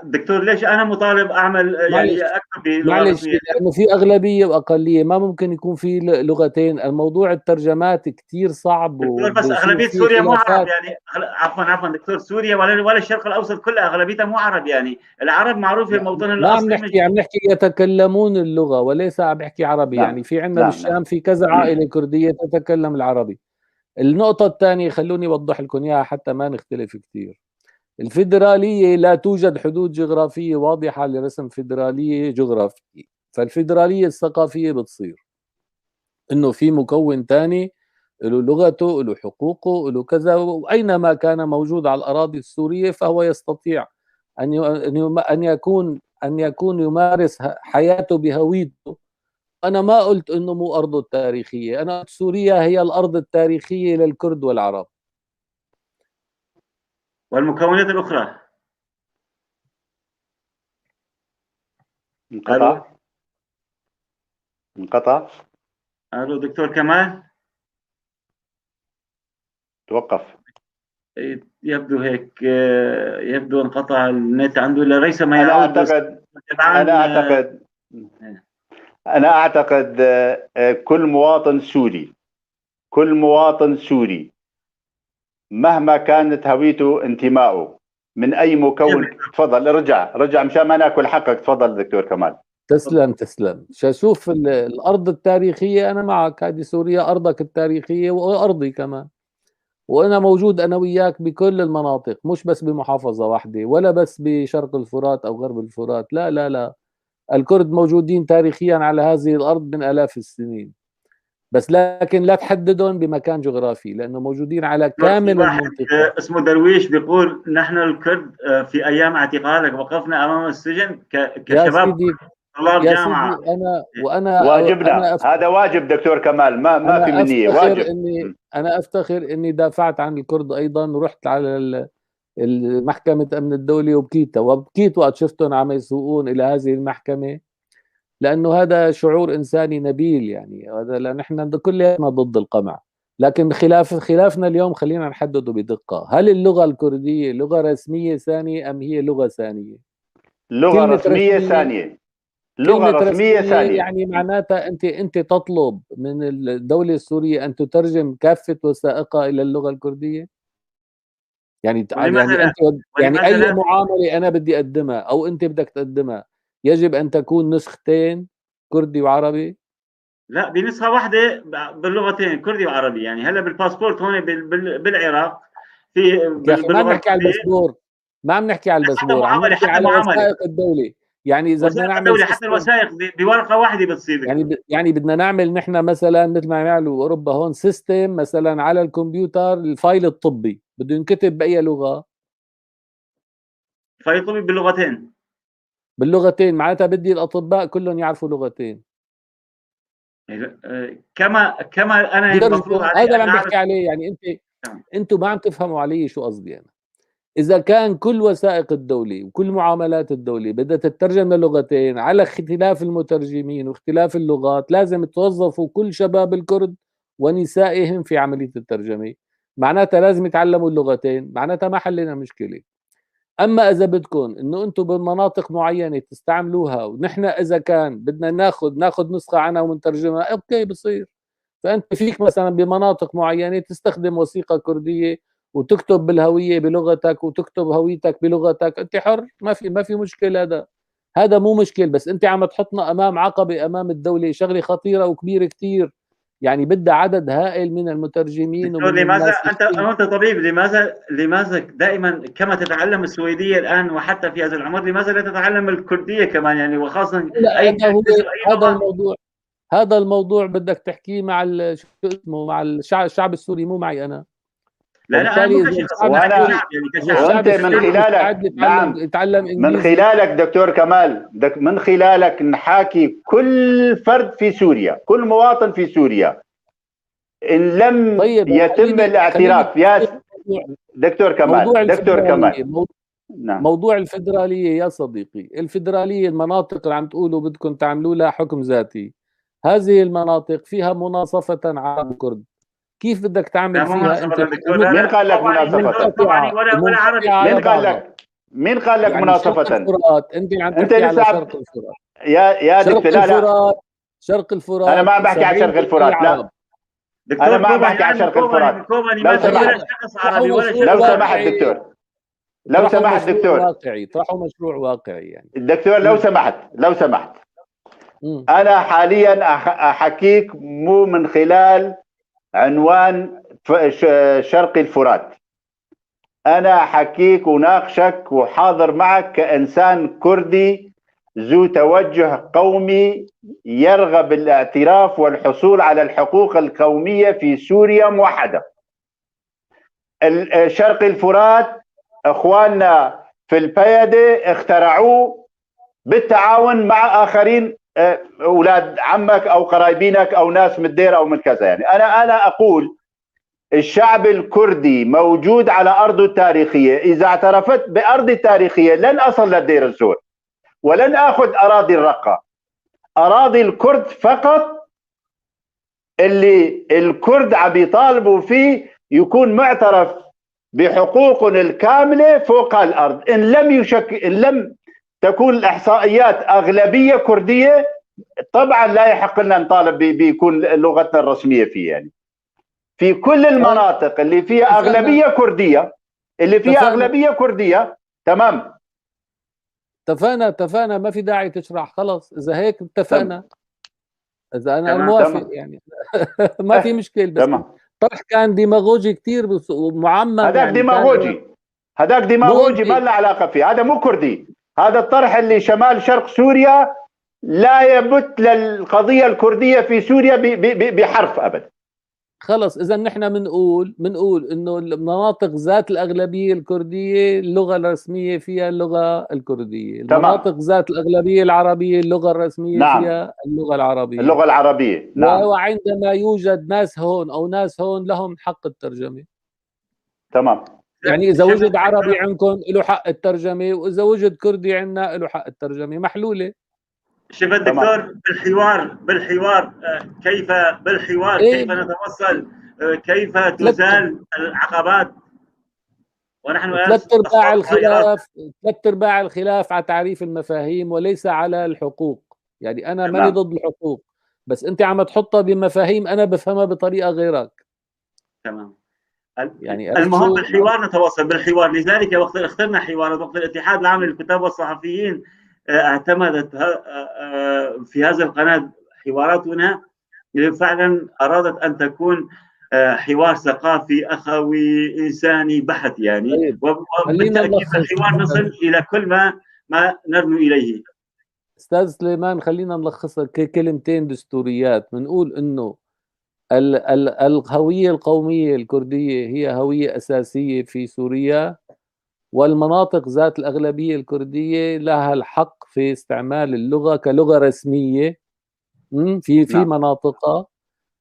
دكتور ليش انا مطالب اعمل يعني اكتب بلغه رسميه؟ لانه في اغلبيه واقليه، ما ممكن يكون في لغتين. الموضوع الترجمات كثير صعب. دكتور بس اغلبيه سوريا مو عرب يعني. عفوا دكتور، سوريا ولا الشرق الاوسط كله اغلبيتها مو عرب. يعني العرب معروف موطن الاصلي. عم نحكي يتكلمون اللغه وليس عم بحكي عربي. يعني في عندنا بالشام في كذا عائله كرديه تتكلم العربي. النقطه الثانيه خلوني اوضح لكم اياها حتى ما نختلف كثير. الفيدراليه لا توجد حدود جغرافيه واضحه لرسم فيدراليه جغرافيه. فالفيدراليه الثقافيه بتصير انه في مكون ثاني له لغته، له حقوقه، له كذا، واينما كان موجود على الاراضي السوريه فهو يستطيع ان يكون يمارس حياته بهويته. انا ما قلت انه مو ارضه التاريخيه، انا قلت سوريا هي الارض التاريخيه للكرد والعرب. والمكونات الاخرى انقطع. الو دكتور كمال، توقف. يبدو هيك، يبدو انقطع النت عنده. ليس ما يعود. انا اعتقد كل مواطن سوري مهما كانت هويته، انتمائه من اي مكون. تفضل رجع مشان ما ناكل حقك. تفضل دكتور كمال. تسلم. شوف الارض التاريخيه انا معك، هذه سوريا ارضك التاريخيه وارضي كمان. وانا موجود انا وياك بكل المناطق، مش بس بمحافظه واحده ولا بس بشرق الفرات او غرب الفرات، لا لا لا، الكرد موجودين تاريخيا على هذه الارض من الاف السنين، بس لكن لا تحددهم بمكان جغرافي لانه موجودين على في كامل واحد المنطقه. اسمه درويش بيقول نحن الكرد في ايام اعتقالك وقفنا امام السجن يا كشباب سيدي طلاب يا جامعه. سيدي وانا واجبنا هذا واجب دكتور كمال، ما في انا منية، افتخر واجب. اني انا افتخر اني دافعت عن الكرد ايضا، ورحت على محكمة أمن الدولة وبكيت وقت شفتهم عم يسوقون إلى هذه المحكمة، لأنه هذا شعور إنساني نبيل. يعني هذا لأن نحن كلنا ضد القمع، لكن خلافنا اليوم خلينا نحدده بدقة. هل اللغة الكردية لغة رسمية ثانية أم هي لغة ثانية؟ لغة رسمية ثانية، لغة كلمة رسمية ثانية. يعني معناتها أنت تطلب من الدولة السورية أن تترجم كافة وثائقها إلى اللغة الكردية؟ يعني ولماذا لا؟ انت يعني ولماذا اي لا؟ معامله انا بدي اقدمها او انت بدك تقدمها يجب ان تكون نسختين، كردي وعربي؟ لا، بنسخة واحدة باللغتين كردي وعربي. يعني هلا بالباسبورت هون بالعراق في يا اخي ما باللغة بنحكي على الكردية. الباسبور، ما عم نحكي على حتى الباسبور، عم معاملة، نحكي حتى على معاملة وثائق الدوله. يعني اذا بدنا وثائق نعمل الدولة، حتى سيستم، الوثائق بورقة واحدة بتصير لك. يعني بدنا نعمل نحن مثلا مثل ما يعملوا اوروبا هون سيستم مثلا على الكمبيوتر، الفايل الطبي بده ينكتب باي لغه؟ فيطلب باللغتين. باللغتين، معناتها بدي الاطباء كلهم يعرفوا لغتين كما انا المفروض يترجموا. علي هذا اللي ان عم اعرف. بحكي عليه. يعني انتم ما عم تفهموا علي شو قصدي انا. إذا كان كل وثائق الدولة وكل معاملات الدولة بدها تترجم للغتين على اختلاف المترجمين واختلاف اللغات، لازم توظفوا كل شباب الكرد ونسائهم في عملية الترجمة، معناتها لازم يتعلموا اللغتين، معناتها ما حلينا مشكلة. أما إذا بدكم إنه أنتم بمناطق معينة تستعملوها ونحن إذا كان بدنا ناخذ نسخة عنها ونترجمها، أوكي بصير. فأنت فيك مثلا بمناطق معينة تستخدم وثيقة كردية وتكتب بالهوية بلغتك وتكتب هويتك بلغتك، أنت حر، ما في مشكلة. هذا مو مشكل، بس أنت عم تحطنا أمام عقبة أمام الدولة، شغلة خطيرة وكبيرة كتير، يعني بدها عدد هائل من المترجمين دكتور، ومن لماذا الناسخين. انت طبيب، لماذا دائما كما تتعلم السويديه الان وحتى في هذا العمر، لماذا لا تتعلم الكرديه كمان؟ يعني وخاصه لا، اي هذا هو تدرس اي هذا لغه. الموضوع. هذا الموضوع بدك تحكيه مع شو اسمه، مع الشعب السوري، مو معي انا. لا لا، انا مو وبالتالي اذا كشخص، الشعب انا وانا السوري كشعب، يعني اذا كشعب. الشعب وانت من السوري خلالك، مستعد نعم، يتعلم من انجليزي. خلالك دكتور كمال، من خلالك نحاكي كل فرد في سوريا، كل مواطن في سوريا، ان لم طيب يتم خليني الاعتراف يا دكتور كمال، موضوع دكتور كمال. الفدراليه. نعم. موضوع الفدراليه يا صديقي، الفدراليه المناطق اللي عم تقولوا بدكم تعملوا لها حكم ذاتي، هذه المناطق فيها مناصفه عرب وكرد، كيف بدك لا، تعمل مو فيها مناصفه انت دكتور، لا مين لا، قال لك طبعا مناصفة؟ طبعا، ولا ومنقطعه عربي. على مين قال بعضها؟ لك مين قال لك يعني شرق مناصفة؟ الفرات، انت عم انت تحكي لسه على شرق الفرات. يا دكتور، لا لا، شرق انا ما الفرات عم بحكي على شرق 70% الفرات، عرب. لا، انا دكتور ما عم كوباني، بحكي على لانه شرق الفرات. كوباني لو ما في ولا سمحت، شخص عربي طرحوا ولا مشروع شخص لو سمحت كردي. واقعي، دكتور، لو سمحت دكتور، طرحوا مشروع واقعي يعني. الدكتور لو سمحت، لو سمحت، مم. انا حاليا احكيك مو من خلال عنوان شرق الفرات، انا احكيك وناقشك وحاضر معك كانسان كردي ذو توجه قومي يرغب الاعتراف والحصول على الحقوق القومية في سوريا موحدة. شرق الفرات اخواننا في البيادة اخترعوه بالتعاون مع اخرين، اولاد عمك او قرايبينك او ناس من الدير او من كذا. يعني انا اقول الشعب الكردي موجود على ارضه التاريخيه، اذا اعترفت بارضي التاريخيه لن اصل للدير الزور ولن اخذ اراضي الرقه، اراضي الكرد فقط اللي الكرد عم يطالبوا فيه يكون معترف بحقوقهم الكامله فوق الارض. ان لم تكون الاحصائيات اغلبيه كرديه، طبعا لا يحق لنا نطالب بيكون لغتنا الرسميه فيه. يعني في كل المناطق اللي فيها اغلبيه كرديه، تمام. اتفقنا، ما في داعي تشرح، خلص اذا هيك اتفقنا. اذا انا تمام. موافق يعني ما في مشكل، بس تمام. الطرح كان ديماغوجي كثير ومعمم. هذاك يعني ديماغوجي، هذاك ديماغوجي ما له علاقه فيه، هذا مو كردي. هذا الطرح اللي شمال شرق سوريا لا يبت للقضيه الكرديه في سوريا بحرف ابدا. خلص اذا نحن بنقول انه المناطق ذات الاغلبيه الكرديه اللغه الرسميه فيها اللغه الكرديه، المناطق ذات الاغلبيه العربيه اللغه الرسميه نعم. فيها اللغه العربيه. اللغه العربيه، نعم. وعندما يوجد ناس هون او ناس هون لهم حق الترجمه. تمام. يعني اذا وجد عربي عندكم له حق الترجمه، واذا وجد كردي عندنا له حق الترجمه، محلوله. شوف الدكتور، بالحوار كيف كيف نتوصل، كيف تزال العقبات، ونحن ثلاث ارباع الخلاف على تعريف المفاهيم وليس على الحقوق. يعني انا ماني ضد الحقوق، بس انت عم تحطها بمفاهيم انا بفهمها بطريقه غيرك. تمام. يعني المهم بالحوار نتواصل بالحوار. لذلك وقت اخترنا حوارات، وقت الاتحاد العام للكتاب والصحفيين اعتمدت في هذه القناة حوارات هنا، فعلا أرادت أن تكون حوار ثقافي أخوي إنساني بحت يعني. وبالتأكيد الحوار نصل إلى كل ما نرنو إليه. أستاذ سليمان، خلينا نلخصها كلمتين دستوريات. بنقول إنه الهوية القومية الكردية هي هوية أساسية في سوريا، والمناطق ذات الأغلبية الكردية لها الحق في استعمال اللغة كلغة رسمية في مناطقها،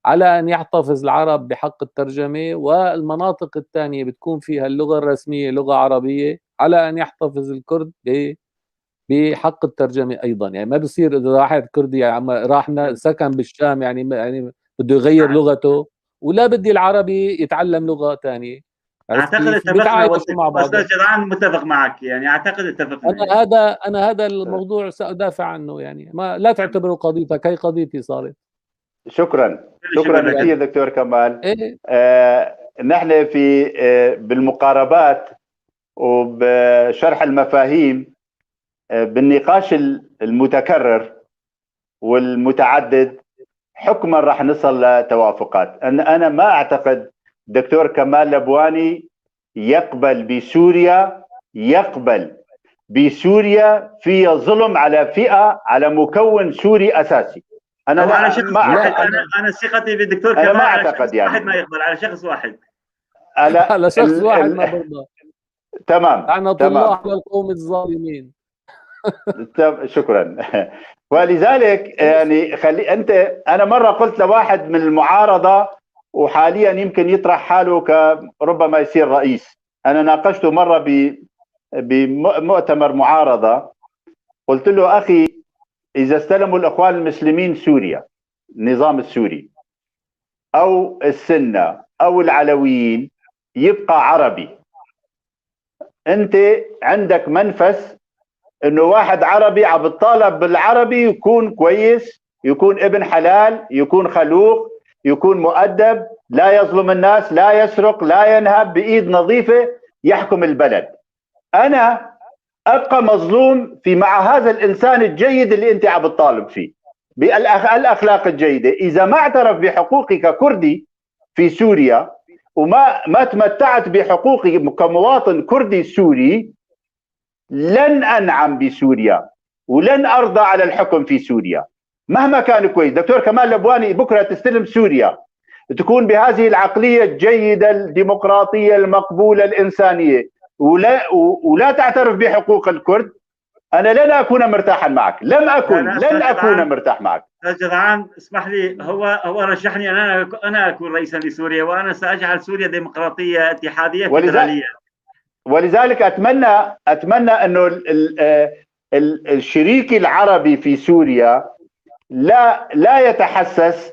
على أن يحتفظ العرب بحق الترجمة، والمناطق الثانية بتكون فيها اللغة الرسمية لغة عربية على أن يحتفظ الكرد بحق الترجمة أيضا. يعني ما بصير إذا واحد كردي يعني راح سكن بالشام يعني بده يغير لغته، ولا بدي العربي يتعلم لغة ثانية. اعتقد اتفقنا استاذ جدعان، متفق معك يعني. اعتقد اتفقنا. انا هذا الموضوع سأدافع عنه يعني. ما لا تعتبره قضيتك، هي قضيتي صارت. شكرا كثير دكتور كمال. إيه؟ نحن في بالمقاربات وبشرح المفاهيم بالنقاش المتكرر والمتعدد حكما راح نصل لتوافقات. أنا ما أعتقد دكتور كمال لبواني يقبل بسوريا في ظلم على فئة، على مكون سوري أساسي. أنا على شخص واحد. أنا ثقتي بالدكتور كمال ما أعتقد يعني واحد ما يقبل على شخص واحد. على شخص واحد ما برضى. تمام. لعنة الله على القوم الظالمين. شكرا. ولذلك يعني أنا مرة قلت لواحد من المعارضة، وحاليا يمكن يطرح حاله ربما يصير رئيس. أنا ناقشته مرة بمؤتمر معارضة، قلت له أخي إذا استلموا الإخوان المسلمين سوريا، النظام السوري أو السنة أو العلويين، يبقى عربي. أنت عندك منفس إنه واحد عربي عم بتطالب بالعربي يكون كويس، يكون ابن حلال، يكون خلوق، يكون مؤدب، لا يظلم الناس، لا يسرق، لا ينهب، بإيد نظيفة يحكم البلد. أنا أبقى مظلوم مع هذا الإنسان الجيد اللي أنت عم بتطالب فيه بالأخلاق الجيدة. إذا ما اعترف بحقوقي ككردي في سوريا، وما تمتعت بحقوقي كمواطن كردي سوري، لن أنعم بسوريا ولن أرضى على الحكم في سوريا مهما كان كويس. دكتور كمال لبواني بكرة تستلم سوريا، تكون بهذه العقلية الجيدة الديمقراطية المقبولة الإنسانية، ولا تعترف بحقوق الكرد، أنا لن أكون مرتاحا معك. لن أكون مرتاح معك. أستاذ جدعان اسمح لي، هو رشحني أنا أكون رئيسا لسوريا، وأنا سأجعل سوريا ديمقراطية اتحادية فيدرالية. ولذلك أتمنى أنه الشريك العربي في سوريا لا يتحسس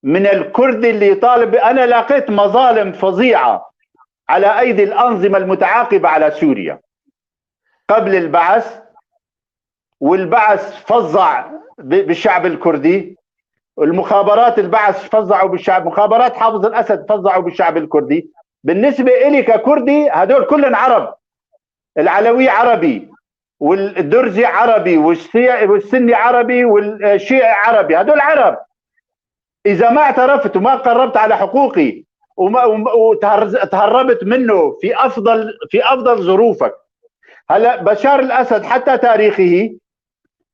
من الكرد اللي يطالب. أنا لقيت مظالم فظيعة على أيدي الأنظمة المتعاقبة على سوريا قبل البعث، والبعث فظع بالشعب الكردي، المخابرات البعث فظعوا بالشعب، مخابرات حافظ الأسد فظعوا بالشعب الكردي. بالنسبة إلي ككردي هدول كلهم عرب، العلوي عربي والدرزي عربي والسني عربي والشيعي عربي، هدول عرب. إذا ما اعترفت وما قربت على حقوقي وتهربت منه في افضل ظروفك. هلا بشار الاسد حتى تاريخه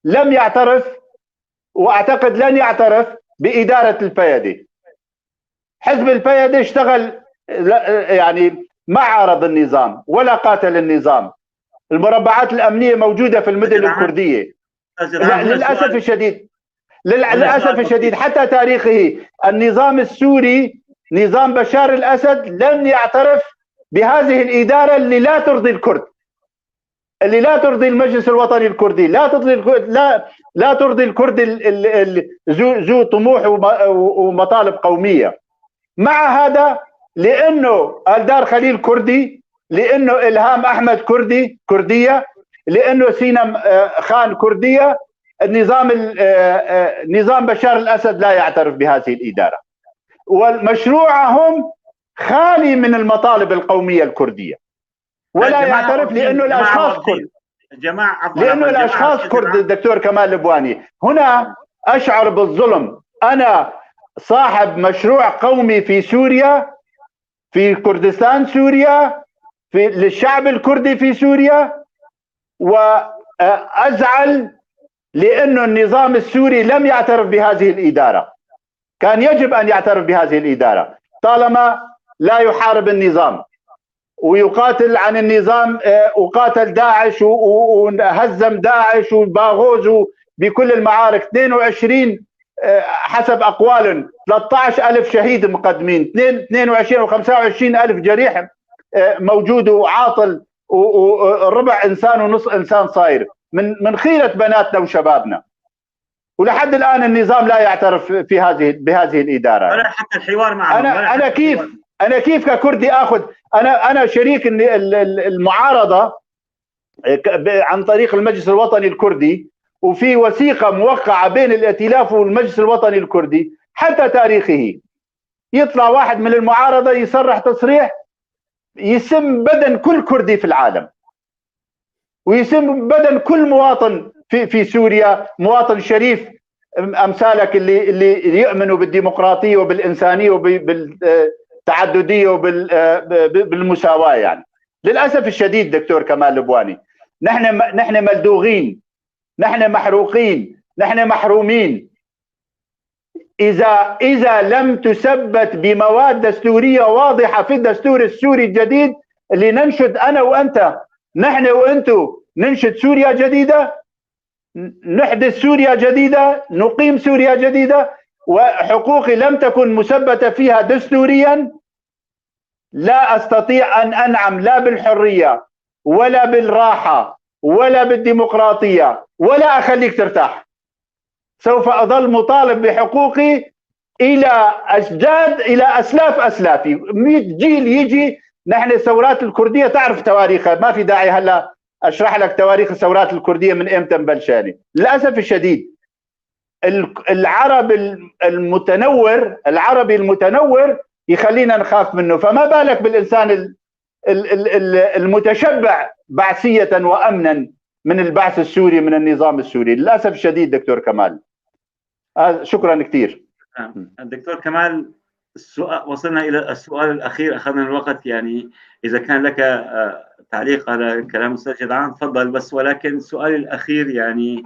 لم يعترف، واعتقد لن يعترف باداره الفيدة. حزب الفيدة اشتغل يعني ما عارض النظام ولا قاتل النظام. المربعات الامنيه موجوده في المدن الكرديه. للاسف الشديد للاسف الشديد حتى تاريخه النظام السوري نظام بشار الاسد لم يعترف بهذه الاداره اللي لا ترضي الكرد، اللي لا ترضي المجلس الوطني الكردي، لا ترضي الكرد ذو طموح ومطالب قوميه. مع هذا لانه الدار خليل كردي، لانه الهام احمد كرديه، لانه سينا خان كرديه، نظام بشار الاسد لا يعترف بهذه الاداره، ومشروعهم خالي من المطالب القوميه الكرديه، ولا يعترف لانه الاشخاص كرد. لانه الاشخاص كرد. الدكتور كمال البواني، هنا اشعر بالظلم. انا صاحب مشروع قومي في سوريا، في كردستان سوريا، للشعب الكردي في سوريا، وازعل لانه النظام السوري لم يعترف بهذه الاداره. كان يجب ان يعترف بهذه الاداره طالما لا يحارب النظام ويقاتل عن النظام، وقاتل داعش وهزم داعش وباغوز بكل المعارك. 22 حسب أقوال 13,000 شهيد مقدمين، 22 و25 ألف جريح موجود وعاطل، وربع إنسان ونص إنسان صاير من خيرة بناتنا وشبابنا. ولحد الآن النظام لا يعترف بهذه الإدارة. ولا حتى الحوار معهم. أنا كيف ككردي أخذ، أنا شريك المعارضة عن طريق المجلس الوطني الكردي، وفي وثيقة موقعة بين الائتلاف والمجلس الوطني الكردي حتى تاريخه. يطلع واحد من المعارضة يصرح تصريح يسم بدن كل كردي في العالم، ويسم بدن كل مواطن في سوريا، مواطن شريف أمثالك اللي يؤمنوا بالديمقراطية وبالإنسانية وبالتعددية وبالمساواة. يعني للأسف الشديد دكتور كمال البواني، نحن ملدوغين، نحن محروقين، نحن محرومين. إذا لم تثبت بمواد دستورية واضحة في الدستور السوري الجديد اللي ننشد أنا وأنت، نحن وأنتو ننشد سوريا جديدة، نحدث سوريا جديدة، نقيم سوريا جديدة، وحقوقي لم تكن مثبتة فيها دستوريا، لا أستطيع أن أنعم لا بالحرية ولا بالراحة ولا بالديمقراطية، ولا أخليك ترتاح. سوف أظل مطالب بحقوقي إلى أجداد، إلى أسلاف أسلافي. 100 جيل يجي. نحن الثورات الكردية تعرف تواريخها، ما في داعي هلا أشرح لك تواريخ الثورات الكردية من إمتى مبلشانة. للأسف الشديد العربي المتنور يخلينا نخاف منه، فما بالك بالإنسان المتشبع بعثية وأمنا من البعث السوري، من النظام السوري. للأسف الشديد دكتور كمال. شكرا كثير. دكتور كمال، وصلنا إلى السؤال الأخير، أخذنا الوقت. يعني إذا كان لك تعليق على كلام الأستاذ جدعان تفضل. بس ولكن السؤال الأخير، يعني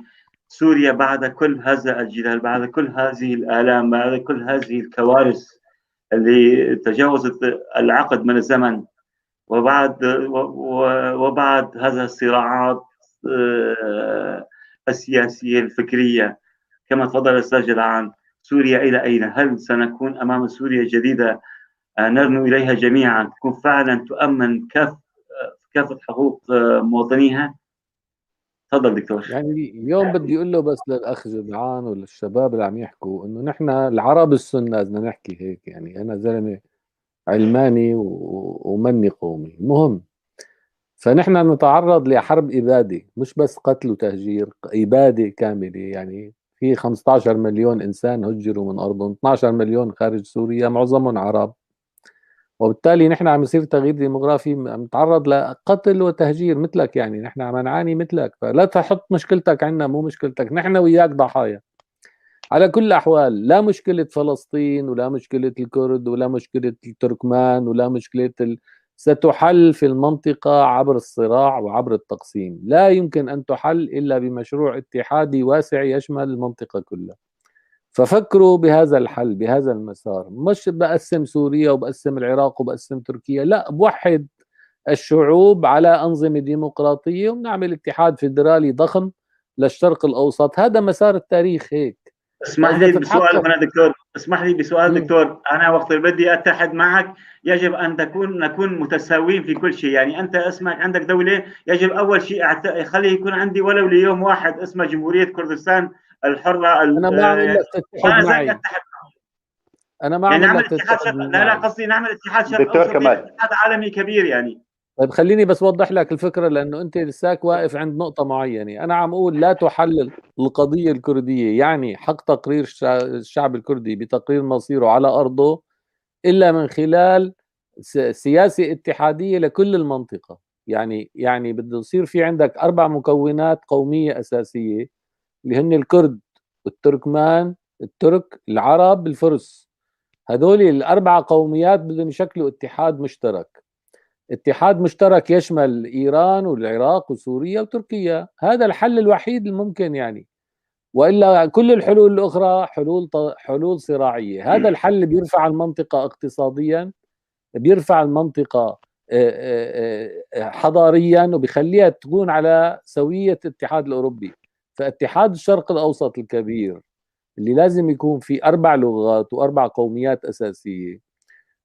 سوريا بعد كل هذا الجدال، بعد كل هذه الآلام، بعد كل هذه الكوارث اللي تجاوزت العقد من الزمن، وبعد هذا الصراعات السياسية الفكرية كما تفضل الأستاذ جدعان، سوريا إلى أين؟ هل سنكون أمام سوريا جديدة نرنو إليها جميعا تكون فعلا تؤمن كافة حقوق مواطنيها؟ تفضل دكتور. يعني اليوم بدي اقول له بس للاخ جدعان وللشباب اللي عم يحكوا انه نحن العرب السنة بدنا نحكي هيك. يعني انا زلمه علماني ومني قومي، المهم فنحن نتعرض لحرب إبادة، مش بس قتل وتهجير، إبادة كاملة. يعني في 15 مليون إنسان هجروا من أرضهم، 12 مليون خارج سوريا، معظمهم عرب، وبالتالي نحن عم يصير تغيير ديموغرافي، عم نتعرض لقتل وتهجير مثلك. يعني نحن عم نعاني مثلك، فلا تحط مشكلتك عنا، مو مشكلتك، نحن وياك ضحايا. على كل الأحوال لا مشكلة فلسطين ولا مشكلة الكرد ولا مشكلة التركمان ولا مشكلة ستحل في المنطقة عبر الصراع وعبر التقسيم. لا يمكن أن تحل إلا بمشروع اتحادي واسع يشمل المنطقة كلها. ففكروا بهذا الحل، بهذا المسار، مش بقسم سوريا وبقسم العراق وبقسم تركيا، لا، بوحد الشعوب على أنظمة ديمقراطية ونعمل اتحاد فيدرالي ضخم للشرق الأوسط. هذا مسار التاريخ هيك. اسمح فإذا لي بسؤال تتحقق هنا دكتور، اسمح لي بسؤال مم. دكتور. انا وقت اللي بدي اتحد معك يجب ان نكون متساويين في كل شيء. يعني انت اسمك عندك دوله، يجب اول شيء خلي يكون عندي ولو ليوم واحد اسمه جمهوريه كردستان الحره أنا ما عم أقول لك تتحد وانا زيك معي، اتحد. أنا ما عم يعني أقول نعمل لك اتحاد تتحد لا معي. قصدي نعمل اتحاد شرق دكتور اوسطي، كمال، اتحاد عالمي كبير يعني. طيب خليني بس اوضح لك الفكره، لانه انت لساك واقف عند نقطه معينه. انا عم اقول لا تحل القضيه الكرديه، يعني حق تقرير الشعب الكردي بتقرير مصيره على ارضه، الا من خلال سياسه اتحاديه لكل المنطقه. يعني بده يصير في عندك 4 مكونات قوميه اساسيه، اللي هن الكرد، التركمان، الترك، العرب، الفرس. هذول ال4 قوميات بدهم يشكلوا اتحاد مشترك. اتحاد مشترك يشمل إيران والعراق وسوريا وتركيا. هذا الحل الوحيد الممكن يعني، وإلا كل الحلول الأخرى حلول صراعية. هذا الحل بيرفع المنطقة اقتصاديا، بيرفع المنطقة حضاريا، وبيخليها تكون على سوية الاتحاد الأوروبي. فاتحاد الشرق الأوسط الكبير اللي لازم يكون فيه 4 لغات و4 قوميات أساسية،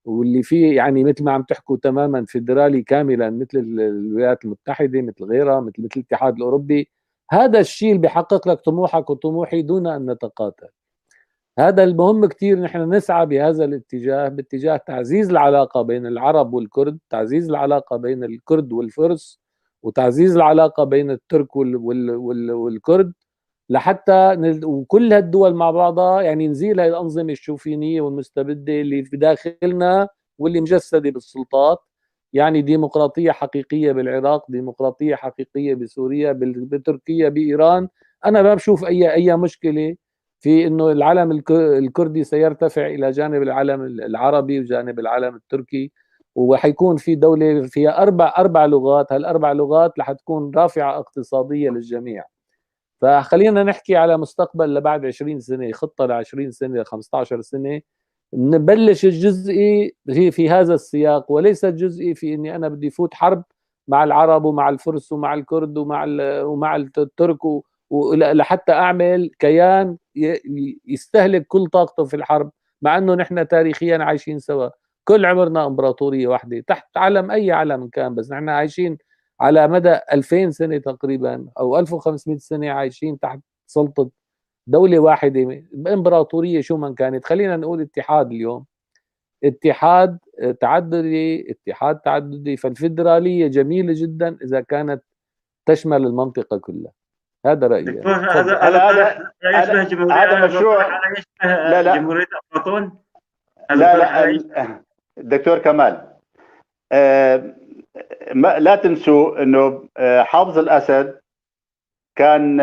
واللي فيه يعني مثل ما عم تحكوا تماما فيدرالي كاملا، مثل الولايات المتحدة، مثل غيرها، مثل الاتحاد الأوروبي. هذا الشيء اللي بيحقق لك طموحك وطموحي دون أن نتقاتل. هذا المهم كتير، نحن نسعى بهذا الاتجاه، باتجاه تعزيز العلاقة بين العرب والكرد، تعزيز العلاقة بين الكرد والفرس، وتعزيز العلاقة بين الترك والكرد، لحتى وكل هالدول مع بعضها يعني نزيل هاي الأنظمة الشوفينية والمستبدة اللي في داخلنا واللي مجسدة بالسلطات. يعني ديمقراطية حقيقية بالعراق، ديمقراطية حقيقية بسوريا، بتركيا، بإيران. أنا ما بشوف أي مشكلة في إنه العلم الكردي سيرتفع إلى جانب العلم العربي وجانب العلم التركي، وحيكون في دولة فيها أربع لغات. هال4 لغات رح تكون رافعة اقتصادية للجميع. فخلينا نحكي على مستقبل لبعد 20 سنة، خطة ل20 سنة، ل15 سنة، نبلش الجزئي في هذا السياق، وليس الجزئي في اني انا بدي فوت حرب مع العرب ومع الفرس ومع الكرد ومع الترك لحتى اعمل كيان يستهلك كل طاقته في الحرب، مع انه نحن تاريخيا عايشين سوا. كل عمرنا امبراطورية واحدة تحت علم، اي علم كان، بس نحن عايشين على مدى 2000 سنة تقريبا أو 1500 سنة عايشين تحت سلطة دولة واحدة، إمبراطورية شو من كانت. خلينا نقول اتحاد اليوم، اتحاد تعددي. فالفيدرالية جميلة جدا إذا كانت تشمل المنطقة كلها. هذا رأيي. دكتور تفضل. هذا يشبه جمهورية، هذا مشروع. يشبه لا جمهورية أفلاطون. لا دكتور كمال، لا تنسوا انه حافظ الاسد كان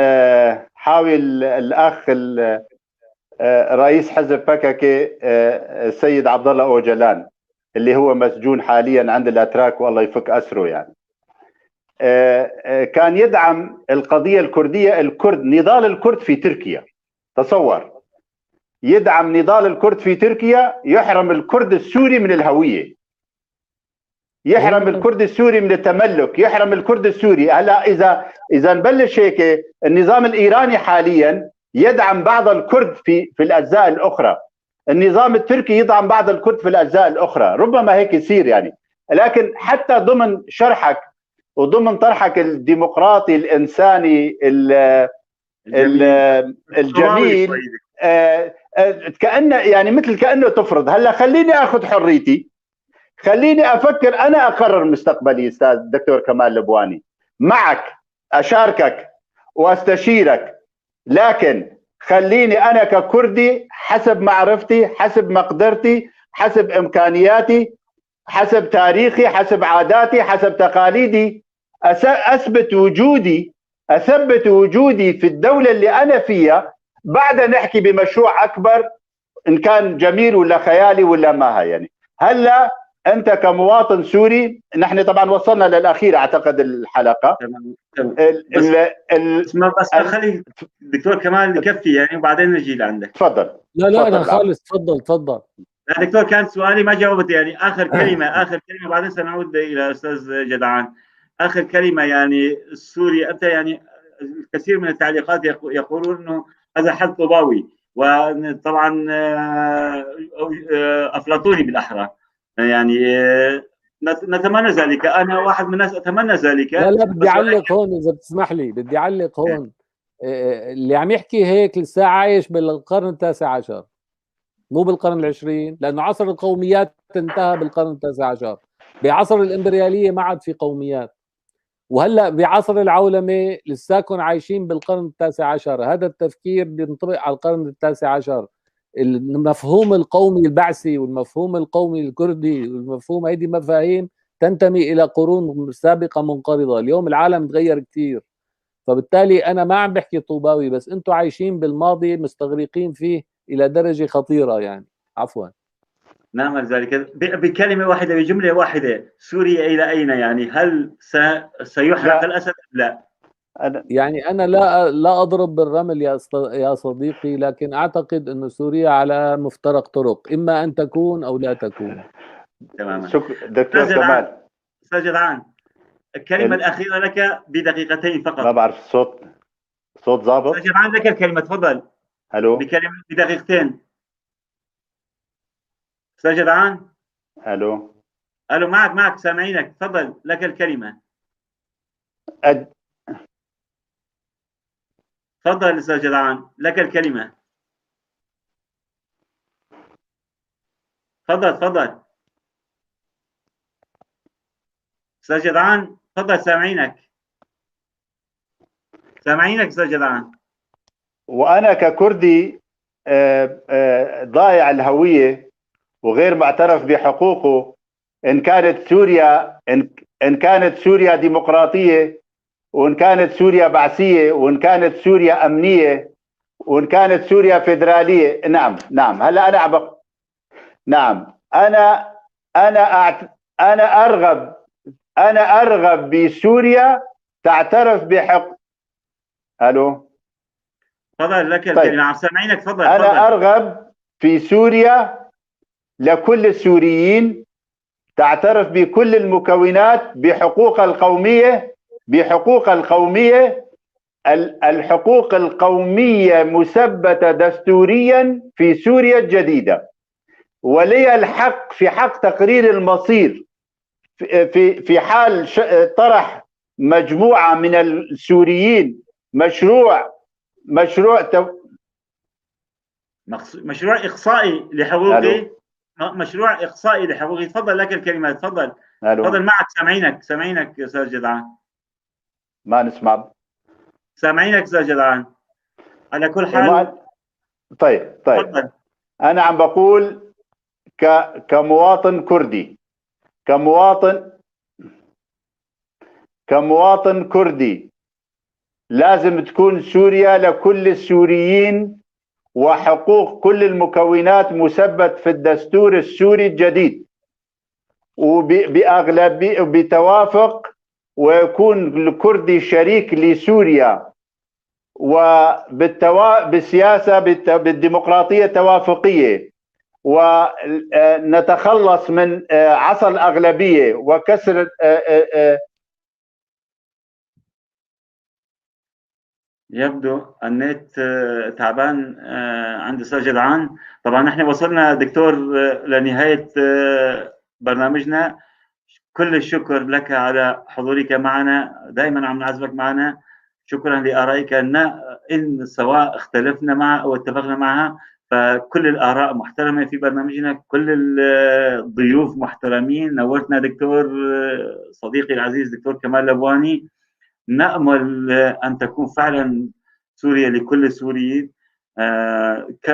حاول الاخ رئيس حزب بككي السيد عبد الله اوجلان اللي هو مسجون حاليا عند الاتراك والله يفك اسره، يعني كان يدعم القضيه الكرديه، نضال الكرد في تركيا. تصور يدعم نضال الكرد في تركيا، يحرم الكرد السوري من الهويه، يحرم الكرد السوري من التملك، يحرم الكرد السوري. هلا اذا نبلش هيك، النظام الايراني حاليا يدعم بعض الكرد في الاجزاء الاخرى، النظام التركي يدعم بعض الكرد في الاجزاء الاخرى، ربما هيك يصير يعني. لكن حتى ضمن شرحك وضمن طرحك الديمقراطي الانساني الجميل، كأنه يعني مثل كأنه تفرض. هلا خليني اخذ حريتي، خليني افكر، انا اقرر مستقبلي. استاذ دكتور كمال لبواني، معك اشاركك واستشيرك، لكن خليني انا ككردي حسب معرفتي، حسب مقدرتي، حسب امكانياتي، حسب تاريخي، حسب عاداتي، حسب تقاليدي، اثبت وجودي في الدولة اللي انا فيها بعدها نحكي بمشروع اكبر ان كان جميل ولا خيالي ولا ما يعني. هلا انت كمواطن سوري، نحن طبعا وصلنا للاخير اعتقد الحلقه. تمام. بس خلي الدكتور كمال يكفي يعني وبعدين نجي لعندك. تفضل. لا انا خالص، تفضل. لا دكتور، كان سؤالي ما جاوبت يعني. اخر كلمه بعدين سنعود الى استاذ جدعان. اخر كلمه يعني سوريا، انت يعني الكثير من التعليقات يقولون انه هذا حل طوباوي، وطبعا افلاطوني بالاحرى يعني. نتمنى ذلك، انا واحد من الناس اتمنى ذلك. لا بدي اعلق هون اذا بتسمح لي، بدي اعلق هون. اللي عم يحكي هيك لسه عايش بالقرن ال19 مو بالقرن ال20، لانه عصر القوميات انتهى بالقرن ال19. بعصر الامبرياليه ما عاد في قوميات، وهلا بعصر العولمه لساكن عايشين بالقرن ال19. هذا التفكير بينطبق على القرن ال19. المفهوم القومي البعثي والمفهوم القومي الكردي والمفهوم، هيدي مفاهيم تنتمي الى قرون سابقه منقرضه. اليوم العالم تغير كثير، فبالتالي انا ما عم بحكي طوباوي، بس انتم عايشين بالماضي مستغرقين فيه الى درجه خطيره يعني. عفوا. نعمل ذلك بكلمه واحده، بجمله واحده. سوريا الى اين يعني؟ هل سيحرق الاسد؟ لا يعني انا لا اضرب بالرمل يا صديقي، لكن اعتقد انه سوريا على مفترق طرق، اما ان تكون او لا تكون. تماما. شكرا دكتور كمال. استاذ جدعان، الكلمه الاخيره لك بدقيقتين فقط. ما بعرف الصوت ضابط. استاذ جدعان لك الكلمه، تفضل. الو. بكلمه بدقيقتين. استاذ جدعان. الو معك سامعينك، تفضل لك الكلمه. تفضل استاذ جدعان لك الكلمه. تفضل استاذ جدعان، تفضل. سامعينك استاذ جدعان. وانا ككردي ضايع الهويه وغير معترف بحقوقه، ان كانت سوريا ديمقراطيه، وان كانت سوريا بعثيه، وان كانت سوريا امنيه، وان كانت سوريا فيدراليه. نعم هلا نعم انا ارغب بسوريا تعترف بحق. الو. تفضل لك الكلمه. عم سامعينك، تفضل. انا ارغب في سوريا لكل السوريين تعترف بكل المكونات بحقوق القوميه. الحقوق القوميه مثبته دستوريا في سوريا الجديده، ولي الحق في حق تقرير المصير في حال طرح مجموعه من السوريين مشروع اقصائي لحقوقي. مشروع اقصائي لحقوقي. تفضل لك الكلمه. تفضل. معك. سامعينك استاذ جدعان. ما نسمع. سامعينك استاذ جدعان. على كل حال. طيب تفضل. انا عم بقول كمواطن كردي، كمواطن كردي، لازم تكون سوريا لكل السوريين، وحقوق كل المكونات مثبت في الدستور السوري الجديد وبأغلبية بتوافق، ويكون الكردي شريك لسوريا بالسياسة بالديمقراطية التوافقية، ونتخلص من عصا الأغلبية وكسر. يبدو النت تعبان عند استاذ جدعان. طبعا نحن وصلنا دكتور لنهاية برنامجنا. كل الشكر لك على حضورك معنا، دائما عم نعزمك معنا. شكرا لآرائك، إن سواء اختلفنا معها أو اتفقنا معها، فكل الآراء محترمة في برنامجنا. كل الضيوف محترمين. نورتنا دكتور صديقي العزيز دكتور كمال لبواني. نأمل أن تكون فعلا سوريا لكل السوريين،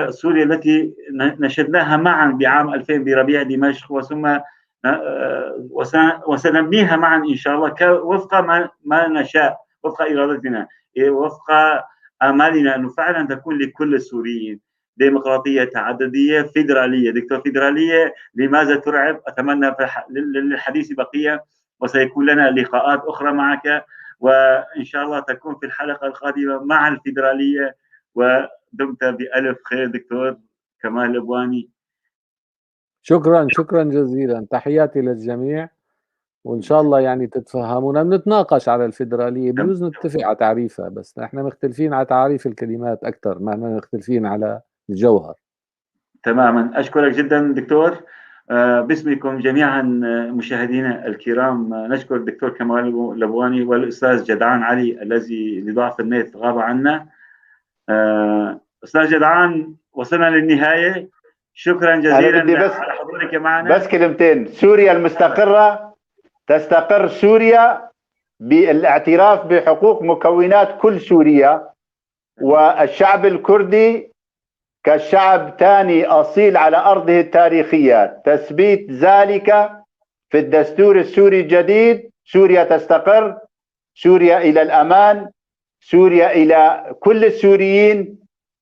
سوريا التي نشدناها معا بعام 2000 بربيع دمشق، وسنبنيها معا إن شاء الله وفق ما نشاء، وفق إرادتنا، وفق آمالنا أنه فعلا تكون لكل السوريين ديمقراطية تعددية فيدرالية. دكتور، فيدرالية لماذا ترعب؟ أتمنى للحديث بقية، وسيكون لنا لقاءات أخرى معك، وإن شاء الله تكون في الحلقة القادمة مع الفيدرالية. ودمت بألف خير دكتور كمال لبواني. شكرا جزيلا، تحياتي للجميع، وان شاء الله يعني تتفهمونا. بنتناقش على الفيدراليه، بجوز نتفق على تعريفها، بس احنا مختلفين على تعريف الكلمات اكثر ما مختلفين على الجوهر. تماما، اشكرك جدا دكتور. باسمكم جميعا مشاهدينا الكرام، نشكر الدكتور كمال لبواني والاستاذ جدعان علي الذي لضعف النت غاب عنا. استاذ جدعان، وصلنا للنهايه، شكرا جزيلا على حضورك معنا. بس كلمتين. سوريا المستقره تستقر سوريا بالاعتراف بحقوق مكونات كل سوريا، والشعب الكردي كشعب ثاني أصيل على أرضه التاريخية، تثبيت ذلك في الدستور السوري الجديد. سوريا تستقر، سوريا إلى الأمان، سوريا إلى كل السوريين،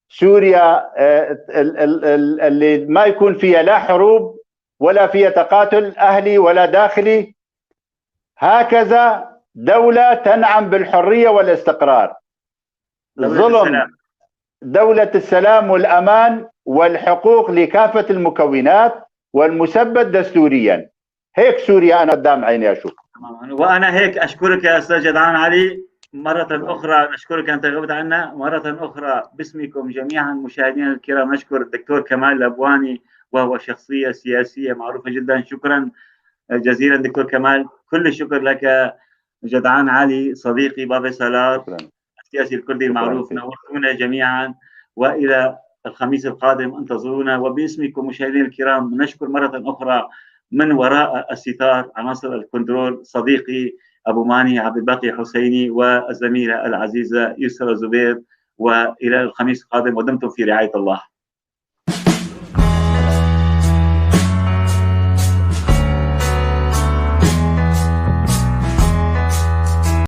سوريا اللي ما يكون فيها لا حروب ولا فيها تقاتل أهلي ولا داخلي. هكذا دولة تنعم بالحرية والاستقرار. الظلم دولة السلام والأمان والحقوق لكافة المكونات والمثبت دستوريا. هيك سوريا أنا قدام عيني أشوف. وأنا هيك أشكرك يا أستاذ جدعان علي مرة أخرى. نشكرك أنت غبت عنا مرة أخرى. باسمكم جميعا مشاهدينا الكرام نشكر الدكتور كمال لبواني، وهو شخصية سياسية معروفة جدا. شكرا جزيلا دكتور كمال. كل الشكر لك جدعان علي صديقي بابي سالار السياسي الكردي المعروف. نورتونا جميعا، والى الخميس القادم انتظرونا. وباسمكم مشاهدينا الكرام نشكر مره اخرى من وراء الستار عناصر الكنترول صديقي ابو ماني عبد الباقي حسيني والزميله العزيزه يسرى زبير، والى الخميس القادم ودمتم في رعايه الله.